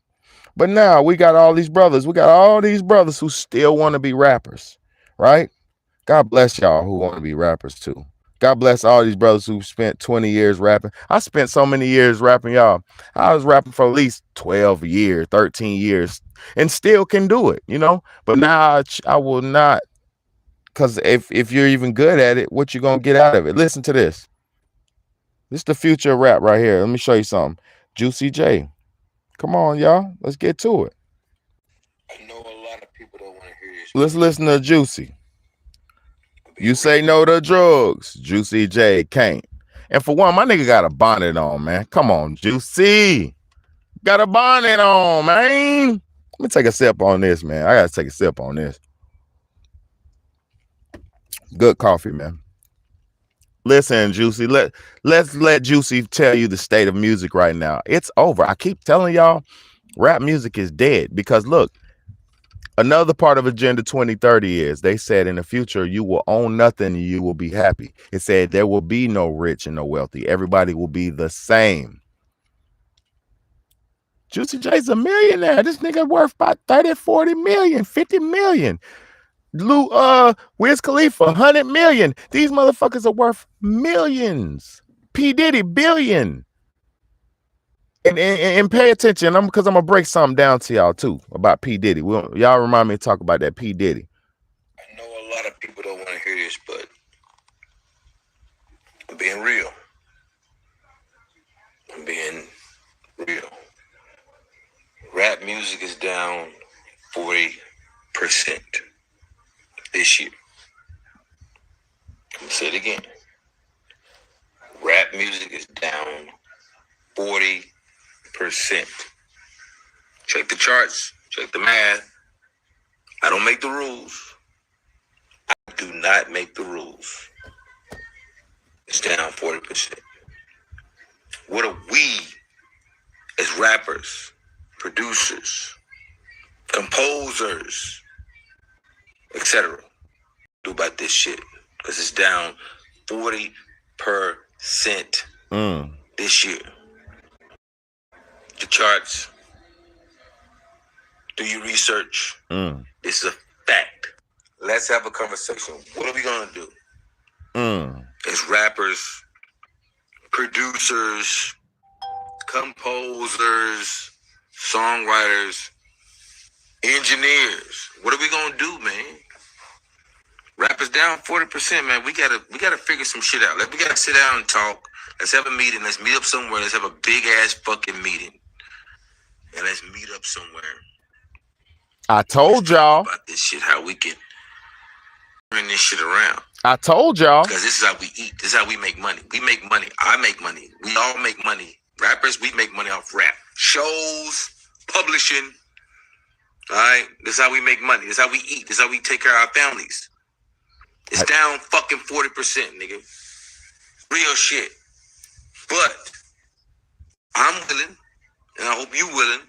[SPEAKER 2] But now we got all these brothers. We got all these brothers who still want to be rappers, right? God bless y'all who want to be rappers too. God bless all these brothers who spent 20 years rapping. I spent so many years rapping, y'all. I was rapping for at least 12 years, 13 years, and still can do it, But now I will not, because if you're even good at it, what you going to get out of it? Listen to this. This is the future of rap right here. Let me show you something. Juicy J. Come on, y'all. Let's get to it.
[SPEAKER 1] I know a lot of people don't want to hear this.
[SPEAKER 2] Let's listen to Juicy. You say no to drugs. Juicy J can't. And for one, my nigga got a bonnet on, man. Come on, Juicy. Got a bonnet on, man. Let me take a sip on this, man. I gotta take a sip on this. Good coffee, man. Listen, Juicy. Let's let Juicy tell you the state of music right now. It's over. I keep telling y'all, rap music is dead because look, another part of Agenda 2030 is they said in the future you will own nothing and you will be happy. It said there will be no rich and no wealthy. Everybody will be the same. Juicy J's a millionaire. This nigga worth about 30, 40 million, 50 million. Wiz Khalifa, 100 million. These motherfuckers are worth millions. P. Diddy, billion. And pay attention, because I'm gonna break something down to y'all too about P. Diddy. Y'all remind me to talk about that P. Diddy.
[SPEAKER 1] I know a lot of people don't want to hear this, but I'm being real. I'm being real. Rap music is down 40% this year. I'm gonna say it again. Rap music is down 40%. Check the charts, check the math. I don't make the rules. I do not make the rules. It's down 40%. What are we as rappers, producers, composers, etc. do about this shit? Because it's down 40% this year. The charts, do your research. This is a fact. Let's have a conversation. What are we gonna do? As rappers, producers, composers, songwriters, engineers. What are we gonna do, man? Rap is down 40%, man. We gotta figure some shit out. We gotta sit down and talk. Let's have a meeting. Let's meet up somewhere. Let's have a big ass fucking meeting. And let's meet up somewhere.
[SPEAKER 2] I told y'all
[SPEAKER 1] about this shit, how we can turn this shit around.
[SPEAKER 2] I told y'all.
[SPEAKER 1] Because this is how we eat. This is how we make money. We make money. I make money. We all make money. Rappers, we make money off rap. Shows, publishing. All right? This is how we make money. This is how we eat. This is how we take care of our families. It's down fucking 40%, nigga. Real shit. But I'm willing, and I hope you willing,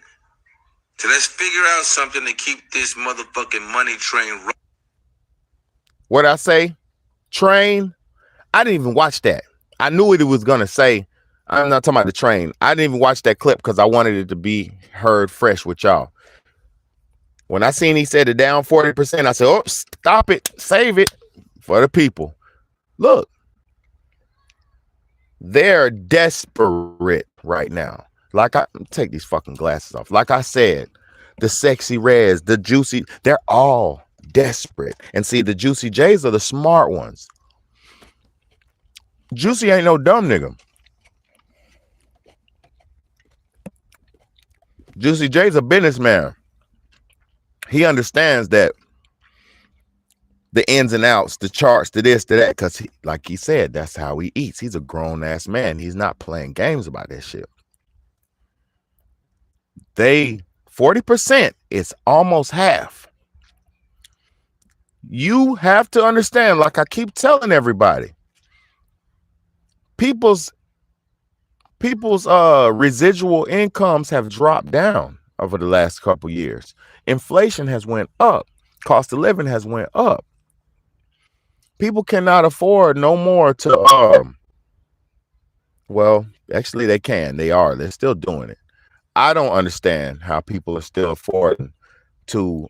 [SPEAKER 1] to let's figure out something to keep this motherfucking money train running.
[SPEAKER 2] What I say? Train? I didn't even watch that. I knew what it was gonna say. I'm not talking about the train. I didn't even watch that clip because I wanted it to be heard fresh with y'all. When I seen he said it down 40%, I said, oh, stop it, save it for the people. Look, they're desperate right now. Like take these fucking glasses off. Like I said, the Sexy Reds, the Juicy, they're all desperate. And see, the Juicy J's are the smart ones. Juicy ain't no dumb nigga. Juicy J's a businessman. He understands that the ins and outs, the charts, the this, to that, because like he said, that's how he eats. He's a grown-ass man. He's not playing games about that shit. 40% is almost half. You have to understand, like I keep telling everybody, people's residual incomes have dropped down over the last couple years. Inflation has went up. Cost of living has went up. People cannot afford no more to well, actually they can. They're still doing it. I don't understand how people are still affording to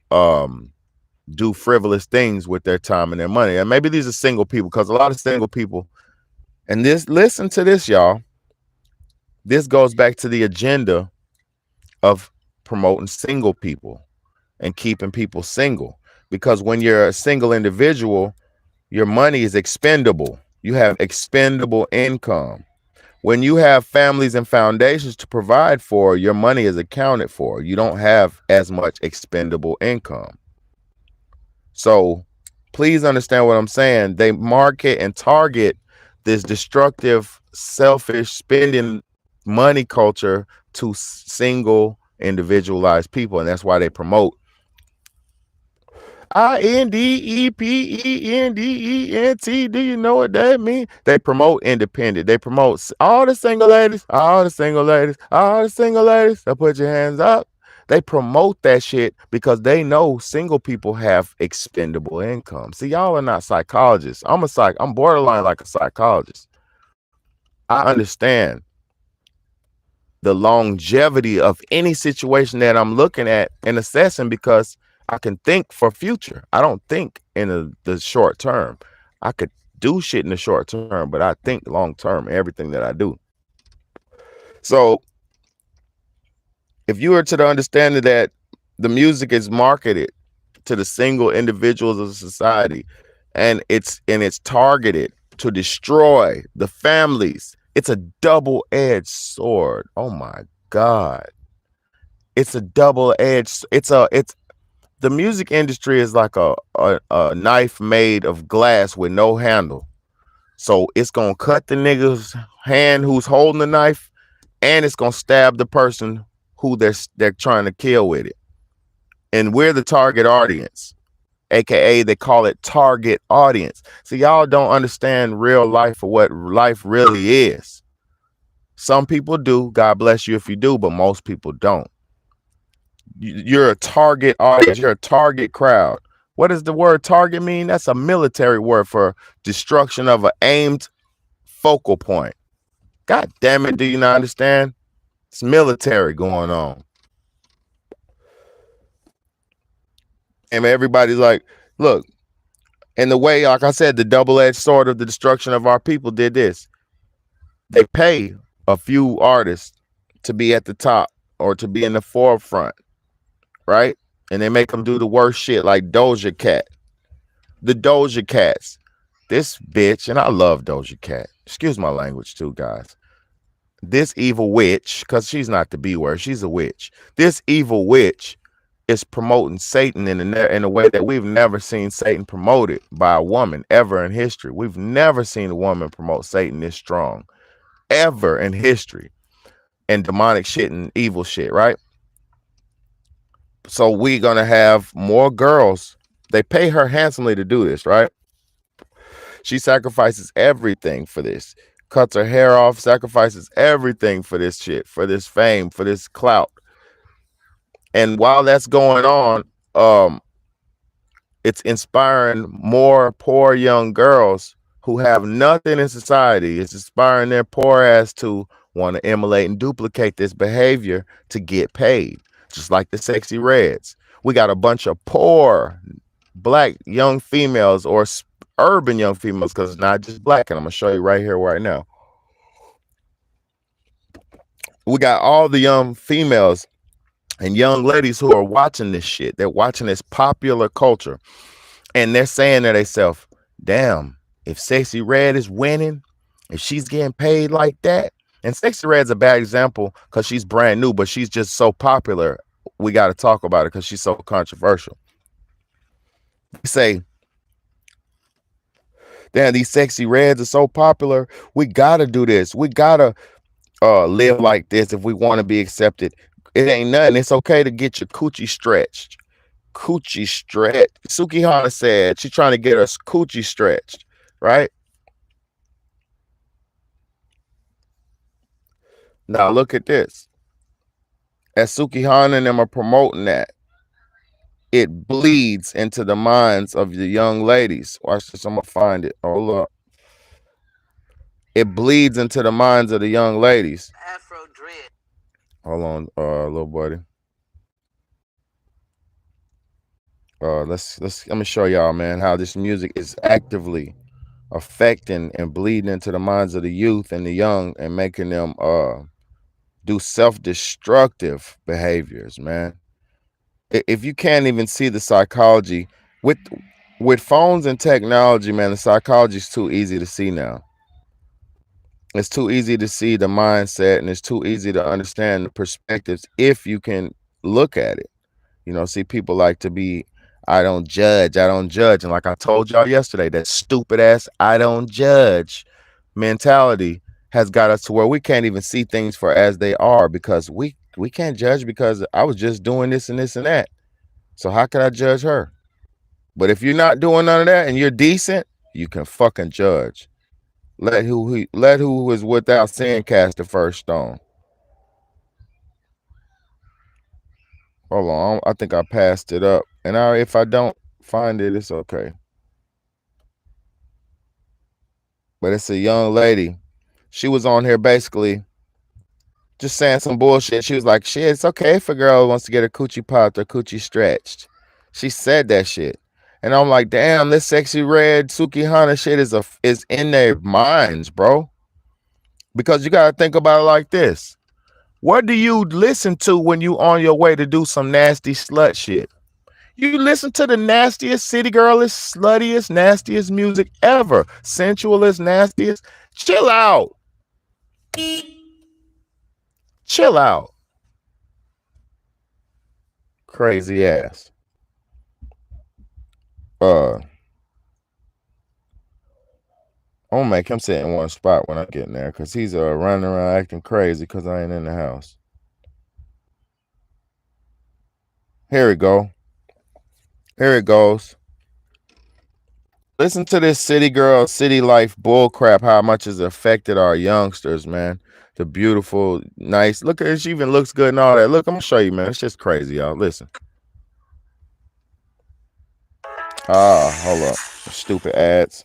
[SPEAKER 2] do frivolous things with their time and their money. And maybe these are single people, because a lot of single people, and listen to this, y'all. This goes back to the agenda of promoting single people and keeping people single. Because when you're a single individual, your money is expendable. You have expendable income. When you have families and foundations to provide for, your money is accounted for. You don't have as much expendable income. So please understand what I'm saying. They market and target this destructive, selfish spending money culture to single individualized people. And that's why they promote INDEPENDENT. Do you know what that means? They promote independent. They promote all the single ladies, all the single ladies, all the single ladies. So put your hands up. They promote that shit because they know single people have expendable income. See, y'all are not psychologists. I'm borderline like a psychologist. I understand the longevity of any situation that I'm looking at and assessing because I can think for future. I don't think in the short term. I could do shit in the short term, but I think long term, everything that I do. So if you are to the understanding that the music is marketed to the single individuals of society and it's targeted to destroy the families, it's a double-edged sword. Oh my God. It's a double-edged, it's the music industry is like a knife made of glass with no handle. So it's gonna cut the nigga's hand who's holding the knife, and it's gonna stab the person who they're trying to kill with it. And we're the target audience, aka they call it target audience. So y'all don't understand real life or what life really is. Some people do, God bless you if you do, but most people don't. You're a target audience, you're a target crowd. What does the word target mean? That's a military word for destruction of an aimed focal point. God damn it, do you not understand? It's military going on. And everybody's like, look, and the way, like I said, the double-edged sword of the destruction of our people did this. They pay a few artists to be at the top or to be in the forefront, right? And they make them do the worst shit like Doja Cat. The Doja Cats. This bitch, and I love Doja Cat. Excuse my language too, guys. This evil witch, because she's not the B word, she's a witch. This evil witch is promoting Satan in a way that we've never seen Satan promoted by a woman ever in history. We've never seen a woman promote Satan this strong ever in history, and demonic shit and evil shit, right? So we're gonna have more girls. They pay her handsomely to do this, right? She sacrifices everything for this, cuts her hair off, sacrifices everything for this shit, for this fame, for this clout. And while that's going on, it's inspiring more poor young girls who have nothing in society. It's inspiring their poor ass to want to emulate and duplicate this behavior to get paid, just like the Sexy Reds. We got a bunch of poor black young females or urban young females, because it's not just black, and I'm gonna show you right here, right now. We got all the young females and young ladies who are watching this shit. They're watching this popular culture, and they're saying to themselves, damn, if Sexy Red is winning, if she's getting paid like that, and Sexy Red's a bad example because she's brand new, but she's just so popular, we got to talk about it because she's so controversial. They say, damn, these Sexy Reds are so popular, we got to do this. We got to live like this if we want to be accepted. It ain't nothing. It's okay to get your coochie stretched. Coochie stretched. Suki Hana said she's trying to get her coochie stretched, right? Now look at this. As Suki Hana and them are promoting that, it bleeds into the minds of the young ladies. Watch this. I'm gonna find it. Hold up. It bleeds into the minds of the young ladies. Afro dread. Hold on, little buddy. Let's let me show y'all, man, how this music is actively affecting and bleeding into the minds of the youth and the young and making them do self-destructive behaviors, man. If you can't even see the psychology with phones and technology, man, the psychology is too easy to see now. It's too easy to see the mindset, and it's too easy to understand the perspectives if you can look at it. You know, see, people like to be, I don't judge, I don't judge. And like I told y'all yesterday, that stupid ass I don't judge mentality has got us to where we can't even see things for as they are, because we can't judge because I was just doing this and this and that. So how could I judge her? But if you're not doing none of that and you're decent, you can fucking judge. Let who is without sin cast the first stone. Hold on, I think I passed it up. And if I don't find it, it's okay. But it's a young lady. She was on here basically just saying some bullshit. She was like, shit, it's okay if a girl wants to get her coochie popped or coochie stretched. She said that shit. And I'm like, damn, this sexy red Suki Hana shit is in their minds, bro. Because you gotta think about it like this. What do you listen to when you on your way to do some nasty slut shit? You listen to the nastiest, city girliest, sluttiest, nastiest music ever. Sensualist, nastiest. Chill out. Chill out. Crazy ass. I'm gonna make him sit in one spot when I get in there, because he's running around acting crazy because I ain't in the house. Here we go. Here it goes. Listen to this city girl, city life bullcrap, how much has affected our youngsters, man. The beautiful, nice. Look at it. She even looks good and all that. Look, I'm going to show you, man. It's just crazy, y'all. Listen. Hold up. Stupid ads.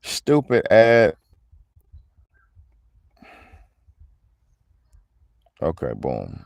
[SPEAKER 2] Stupid ad. Okay, boom.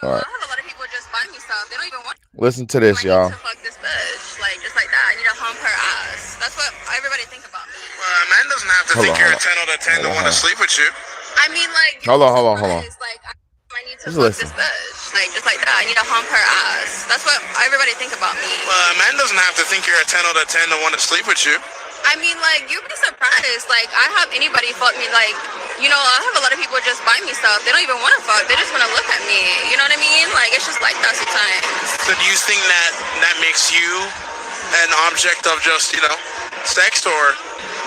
[SPEAKER 3] All right. I have a lot of people just buy me stuff. They don't even want.
[SPEAKER 2] Listen to this, y'all.
[SPEAKER 3] To fuck this bitch, like just like that. I need to hump her ass. That's what everybody think about me.
[SPEAKER 1] Well, a man doesn't have to think you're a 10 out of 10 to want to sleep with you.
[SPEAKER 3] I mean, like.
[SPEAKER 2] Hold on.
[SPEAKER 3] Like, I need to fuck this bitch, like just like that. I need to hump her ass. That's what everybody think about me.
[SPEAKER 1] Well, a man doesn't have to think you're a 10 out of 10 to want to sleep with you.
[SPEAKER 3] I mean, like, you'd be surprised. Like, I have anybody fuck me. Like, you know, I have a lot of people just buy me stuff. They don't even want to fuck. They just want to look at me. You know what I mean? Like, it's just like that sometimes.
[SPEAKER 1] So do you think that makes you an object of just, sex, or?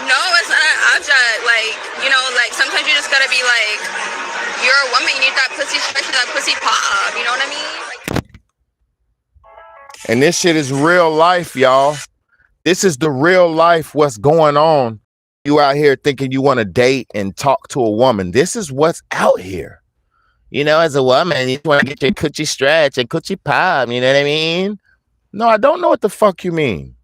[SPEAKER 3] No, it's not an object. Like, you know, like, sometimes you just gotta be like, you're a woman. You need that pussy stretch, that pussy pop. You know what I mean? Like,
[SPEAKER 2] and this shit is real life, y'all. This is the real life, what's going on. You out here thinking you want to date and talk to a woman. This is what's out here. You know, as a woman, you want to get your coochie stretch and coochie pop. You know what I mean? No, I don't know what the fuck you mean.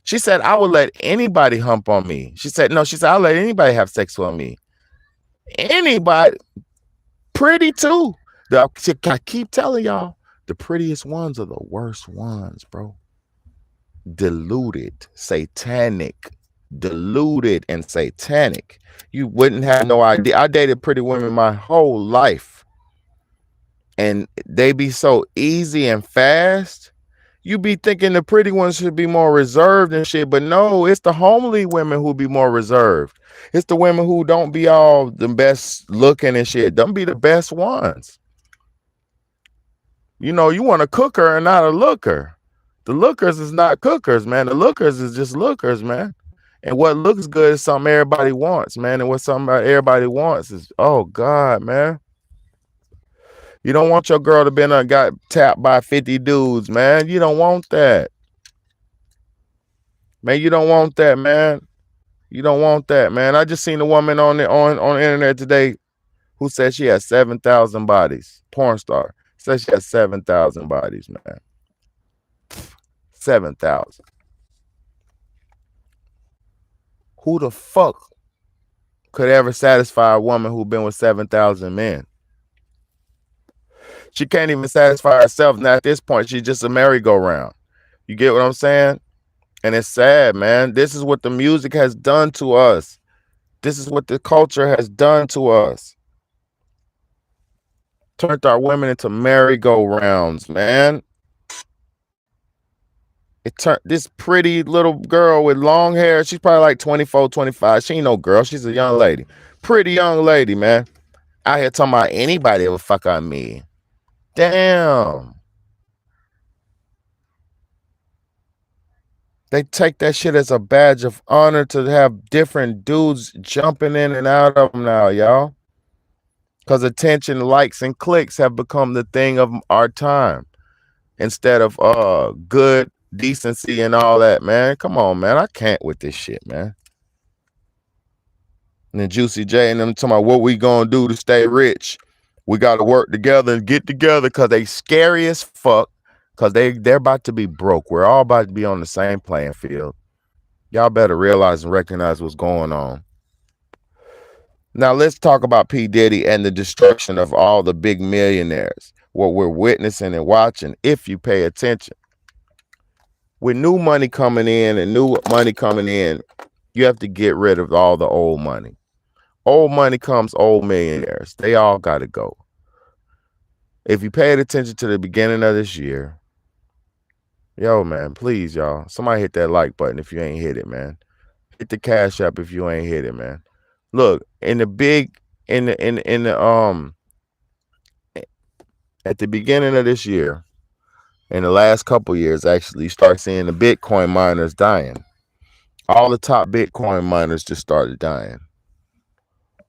[SPEAKER 2] She said, I would let anybody hump on me. She said, I'll let anybody have sex with me. Anybody. Pretty too. I keep telling y'all, the prettiest ones are the worst ones, bro. Deluded, satanic, deluded and satanic. You wouldn't have no idea. I dated pretty women my whole life, and they be so easy and fast. You be thinking the pretty ones should be more reserved and shit, but no, it's the homely women who be more reserved. It's the women who don't be all the best looking and shit. Don't be the best ones. You know, you want a cooker and not a looker. The lookers is not cookers, man. The lookers is just lookers, man. And what looks good is something everybody wants, man. And what everybody wants is, oh God, man. You don't want your girl to be got tapped by 50 dudes, man. You don't want that. Man, you don't want that, man. You don't want that, man. I just seen a woman on the internet today who said she has 7,000 bodies. Porn star. Said she has 7,000 bodies, man. 7,000. Who the fuck could ever satisfy a woman who been with 7,000 men? She can't even satisfy herself. Now at this point, she's just a merry-go-round. You get what I'm saying? And it's sad, man. This is what the music has done to us. This is what the culture has done to us. Turned our women into merry-go-rounds, man. It turned this pretty little girl with long hair. She's probably like 24, 25. She ain't no girl. She's a young lady. Pretty young lady, man. Out here talking about anybody will fuck on me. Damn. They take that shit as a badge of honor to have different dudes jumping in and out of them now, y'all. Because attention, likes, and clicks have become the thing of our time instead of good decency and all that, man. Come on, man. I can't with this shit, man. And then Juicy J and them talking about what we gonna do to stay rich. We got to work together and get together because they scary as fuck. Because they're about to be broke. We're all about to be on the same playing field. Y'all better realize and recognize what's going on. Now let's talk about P. Diddy and the destruction of all the big millionaires. What we're witnessing and watching, if you pay attention. With new money coming in, you have to get rid of all the old money. Old money comes old millionaires. They all got to go. If you paid attention to the beginning of this year, yo, man, please, y'all, somebody hit that like button if you ain't hit it, man. Hit the cash app if you ain't hit it, man. Look, at the beginning of this year, in the last couple years, actually, you start seeing the Bitcoin miners dying. All the top Bitcoin miners just started dying.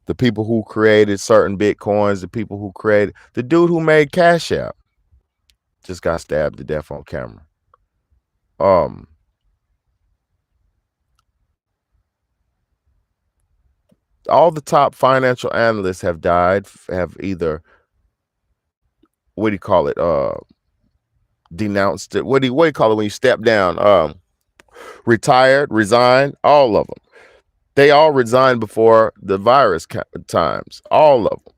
[SPEAKER 2] The people who created certain Bitcoins, the people who created, the dude who made Cash App just got stabbed to death on camera. All the top financial analysts have died, have either, what do you call it? Denounced it. What do you call it when you step down? Retired, resigned, all of them. They all resigned before the virus times. All of them.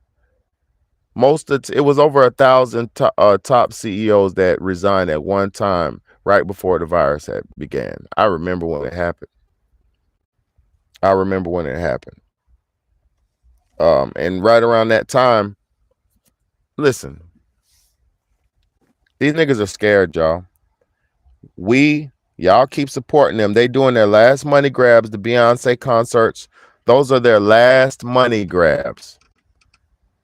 [SPEAKER 2] It was over 1,000 top CEOs that resigned at one time right before the virus had began. I remember when it happened. And right around that time, listen, these niggas are scared, y'all. Y'all keep supporting them. They doing their last money grabs, the Beyonce concerts. Those are their last money grabs.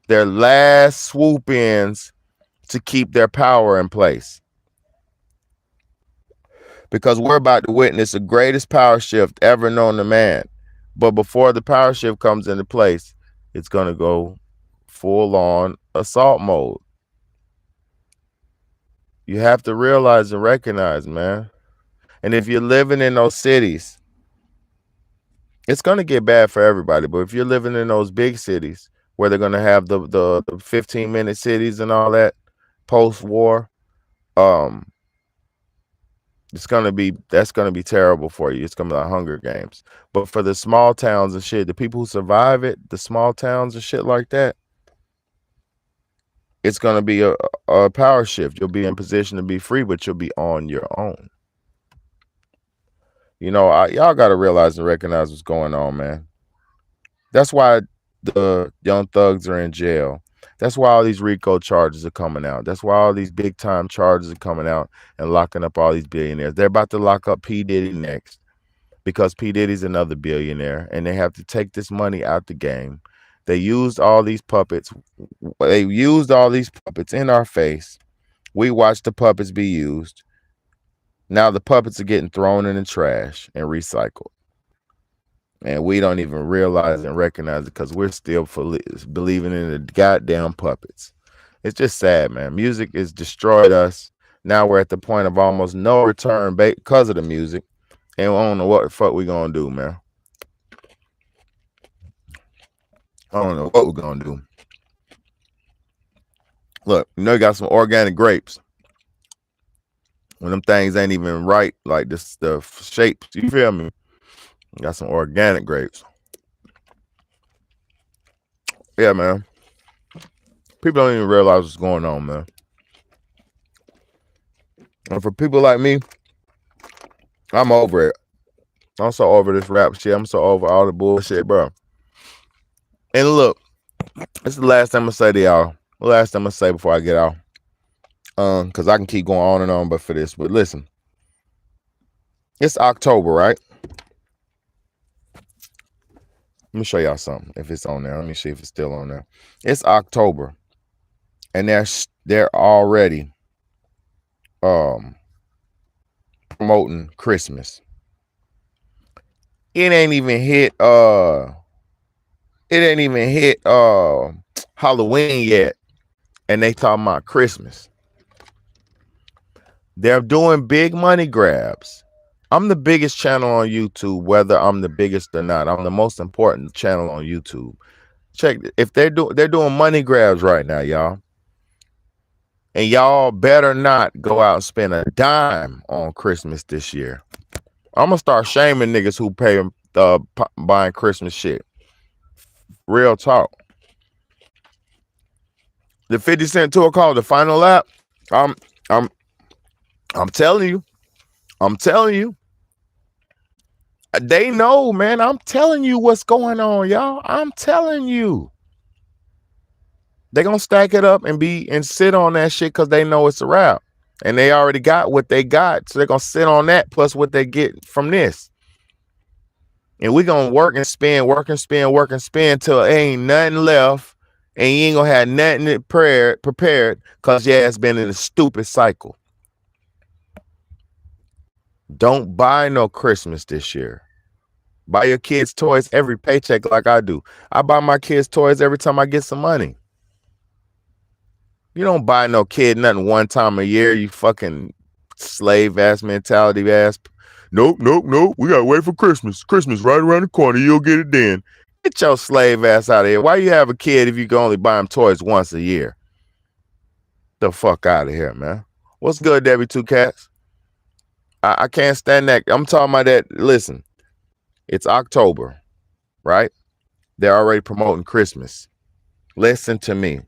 [SPEAKER 2] Their last swoop ins to keep their power in place. Because we're about to witness the greatest power shift ever known to man. But before the power shift comes into place, it's going to go full on assault mode. You have to realize and recognize, man. And if you're living in those cities, it's going to get bad for everybody. But if you're living in those big cities where they're going to have the 15-minute cities and all that post-war, that's going to be terrible for you. It's going to be like Hunger Games. But for the small towns and shit, the people who survive it, the small towns and shit like that, it's going to be a power shift. You'll be in position to be free, but you'll be on your own. You know, y'all got to realize and recognize what's going on, man. That's why the young thugs are in jail. That's why all these RICO charges are coming out. That's why all these big time charges are coming out and locking up all these billionaires. They're about to lock up P. Diddy next because P. Diddy's another billionaire and they have to take this money out the game. They used all these puppets. They used all these puppets in our face. We watched the puppets be used. Now the puppets are getting thrown in the trash and recycled. And we don't even realize and recognize it because we're still believing in the goddamn puppets. It's just sad, man. Music has destroyed us. Now we're at the point of almost no return because of the music. And we don't know what the fuck we gonna do, man. I don't know what we're gonna do. Look, you know you got some organic grapes. When them things ain't even right, like this, the shapes, you feel me? Got some organic grapes. Yeah, man. People don't even realize what's going on, man. And for people like me, I'm over it. I'm so over this rap shit. I'm so over all the bullshit, bro. And look, this is the last time I'm gonna say to y'all. last thing I'm gonna say before I get out. Because I can keep going on and on, but listen, it's October, right? Let me show y'all something. If it's on there, let me see if it's still on there. It's October, and they're already promoting Christmas. It ain't even hit Halloween yet, and they talking about Christmas. They're doing big money grabs. I'm the biggest channel on YouTube, whether I'm the biggest or not. I'm the most important channel on YouTube. Check if they're doing money grabs right now, y'all. And y'all better not go out and spend a dime on Christmas this year. I'm gonna start shaming niggas who pay buying Christmas shit. Real talk. The 50 Cent tour called The Final Lap. I'm telling you. They know, man. I'm telling you what's going on, y'all. I'm telling you. They're gonna stack it up and sit on that shit because they know it's a wrap. And they already got what they got. So they're gonna sit on that plus what they get from this. And we're gonna work and spend till ain't nothing left. And you ain't gonna have nothing prepared because your ass been in a stupid cycle. Don't buy no Christmas this year. Buy your kids toys every paycheck like I do. I buy my kids toys every time I get some money. You don't buy no kid nothing one time a year, you fucking slave ass mentality ass. Nope. We gotta wait for Christmas. Christmas right around the corner. You'll get it then. Get your slave ass out of here. Why you have a kid if you can only buy him toys once a year? The fuck out of here, man. What's good, Debbie Two Cats? I can't stand that. I'm talking about that. Listen, it's October, right? They're already promoting Christmas. Listen to me.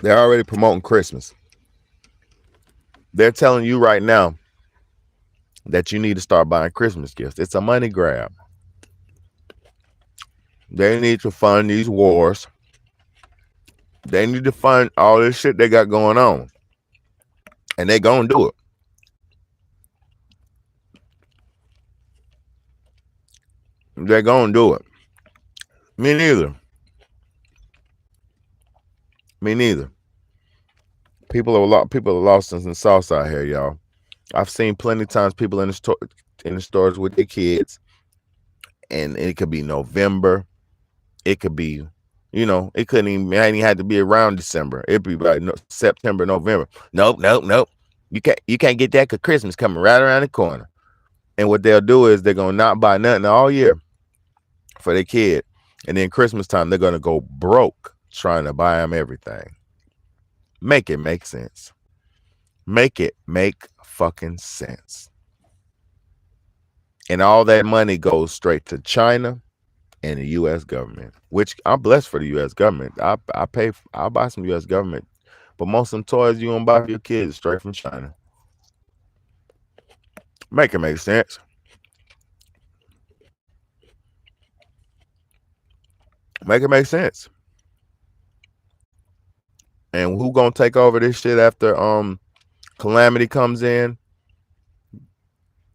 [SPEAKER 2] They're already promoting Christmas. They're telling you right now that you need to start buying Christmas gifts. It's a money grab. They need to fund these wars. They need to fund all this shit they got going on. And they gonna do it. They're gonna do it. Me neither. People are lost in the sauce out here, y'all. I've seen plenty of times people in the stores with their kids, and it could be November. It could be, it ain't had to be around December. It'd be like September, November. Nope. You can't get that because Christmas coming right around the corner. And what they'll do is they're gonna not buy nothing all year for their kid, and then Christmas time they're gonna go broke trying to buy them everything. Make it make sense. Make it make fucking sense. And all that money goes straight to China and the U.S. government, which I'm blessed for the U.S. government. I'll buy some U.S. government, but most of them toys you don't buy for your kids straight from China. Make it make sense. Make it make sense. And who gonna take over this shit after calamity comes in?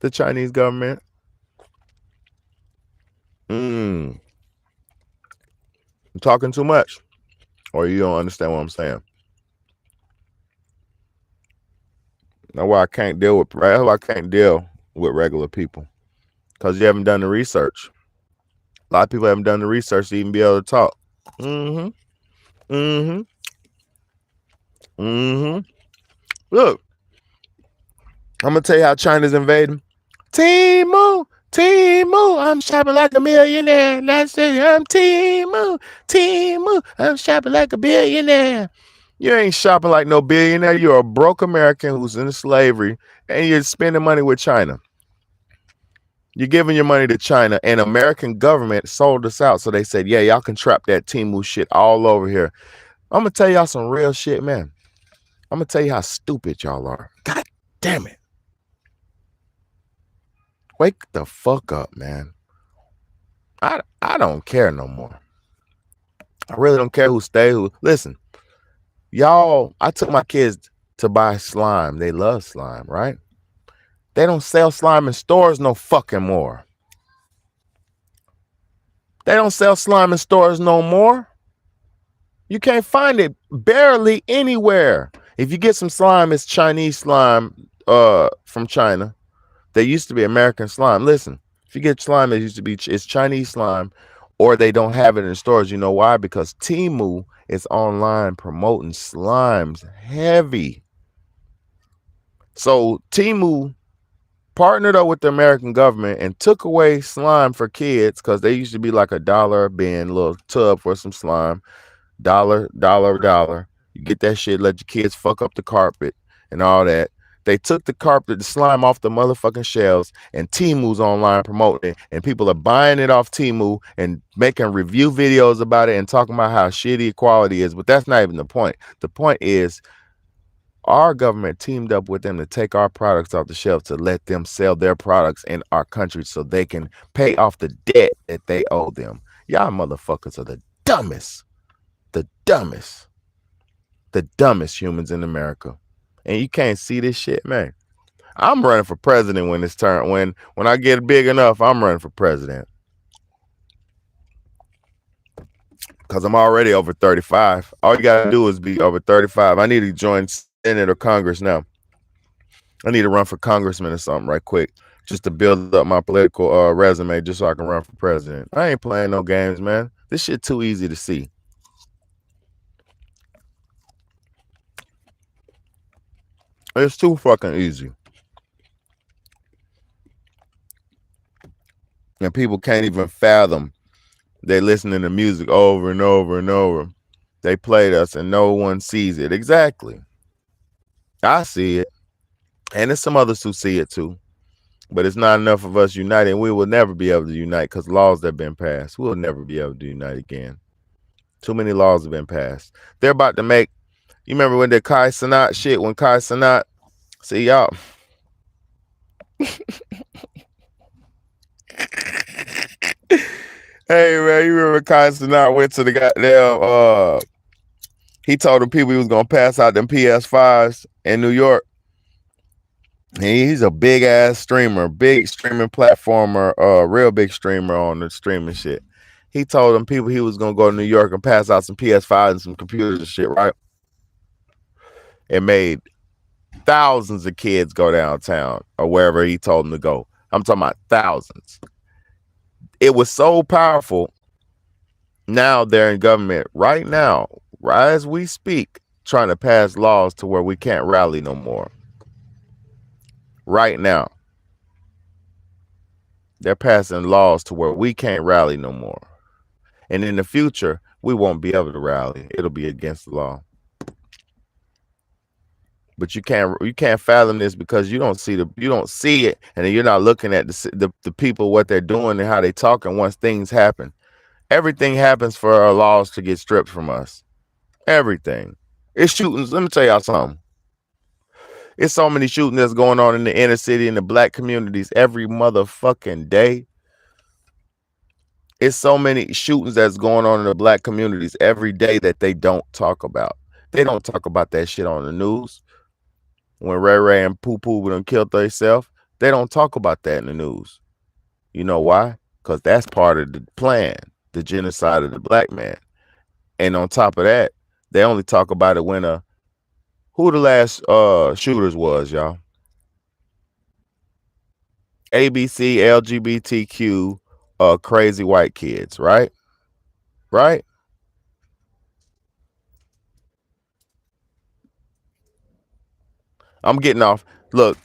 [SPEAKER 2] The Chinese government. I'm talking too much, or you don't understand what I'm saying. That's why I can't deal with regular people, because you haven't done the research. A lot of people haven't done the research to even be able to talk. Look, I'm gonna tell you how China's invading. Temu, I'm shopping like a millionaire. That's it. I'm Temu, I'm shopping like a billionaire. You ain't shopping like no billionaire. You're a broke American who's in slavery, and you're spending money with China. You're giving your money to China, and American government sold us out. So they said, yeah, y'all can trap that Temu shit all over here. I'm gonna tell y'all some real shit, man. I'm gonna tell you how stupid y'all are. God damn it. Wake the fuck up, man. I don't care no more. I really don't care who stay. Who listen, y'all. I took my kids to buy slime. They love slime, right? They don't sell slime in stores no fucking more. They don't sell slime in stores no more. You can't find it barely anywhere. If you get some slime, it's Chinese slime from China. They used to be American slime. Listen, if you get slime, it's Chinese slime, or they don't have it in stores. You know why? Because Temu is online promoting slimes heavy. So Temu partnered up with the American government and took away slime for kids because they used to be like $1 a bin, little tub for some slime. Dollar. You get that shit, let your kids fuck up the carpet and all that. They took the slime off the motherfucking shelves, and Temu's online promoting it, and people are buying it off Temu and making review videos about it and talking about how shitty quality is. But that's not even the point. The point is our government teamed up with them to take our products off the shelf to let them sell their products in our country so they can pay off the debt that they owe them. Y'all motherfuckers are the dumbest humans in America. And you can't see this shit, man. I'm running for president when it's turn. When I get big enough, I'm running for president. Because I'm already over 35. All you gotta do is be over 35. I need to join Senate or Congress now. I need to run for congressman or something right quick, just to build up my political resume, just so I can run for president. I ain't playing no games, man. This shit too easy to see. It's too fucking easy. And people can't even fathom. They listening to music over and over and over. They played us and no one sees it. Exactly. I see it. And there's some others who see it too. But it's not enough of us united. We will never be able to unite because laws that have been passed. We'll never be able to unite again. Too many laws have been passed. They're about to make, you remember when the Kai Cenat shit, when Kai Cenat, see y'all. Hey man, you remember Kai Cenat went to the goddamn, he told the people he was gonna pass out them PS5s in New York. He's a big ass streamer, big streaming platformer, real big streamer on the streaming shit. He told them people he was gonna go to New York and pass out some PS5s and some computers and shit, right? It made thousands of kids go downtown or wherever he told them to go. I'm talking about thousands. It was so powerful. Now they're in government right now, right as we speak, trying to pass laws to where we can't rally no more. Right now, they're passing laws to where we can't rally no more. And in the future, we won't be able to rally. It'll be against the law. But you can't fathom this because you don't see it, and then you're not looking at the people, what they're doing and how they talk. And once things happen, everything happens for our laws to get stripped from us. Everything. It's shootings. Let me tell y'all something. It's so many shootings that's going on in the inner city and the black communities every motherfucking day. It's so many shootings that's going on in the black communities every day that they don't talk about. They don't talk about that shit on the news. When Ray Ray and Poo Poo would have killed themselves, they don't talk about that in the news. You know why? Because that's part of the plan, the genocide of the black man. And on top of that, they only talk about it when who the last shooters was, y'all? ABC, LGBTQ, crazy white kids, right? Right? I'm getting off. Look,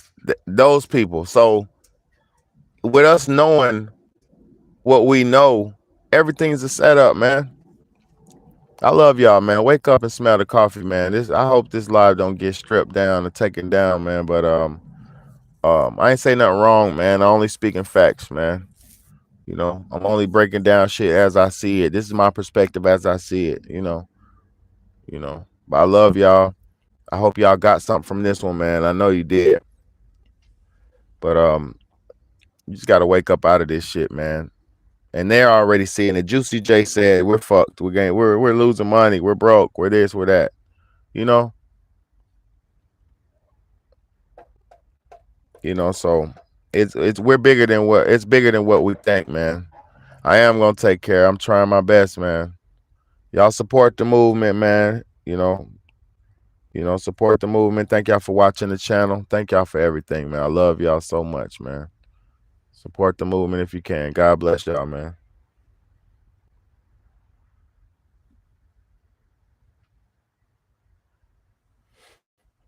[SPEAKER 2] those people. So with us knowing what we know, everything's a setup, man. I love y'all, man. Wake up and smell the coffee, man. I hope this live don't get stripped down or taken down, man. But I ain't say nothing wrong, man. I only speaking facts, man. You know, I'm only breaking down shit as I see it. This is my perspective as I see it, you know. But I love y'all. I hope y'all got something from this one, man. I know you did. But you just gotta wake up out of this shit, man. And they're already seeing it. Juicy J said, we're fucked. We're losing money. We're broke. We're this, we're that. You know? So it's we're bigger than what we think, man. I am gonna take care. I'm trying my best, man. Y'all support the movement, man. Support the movement. Thank y'all for watching the channel. Thank y'all for everything, man. I love y'all so much, man. Support the movement if you can. God bless y'all, man.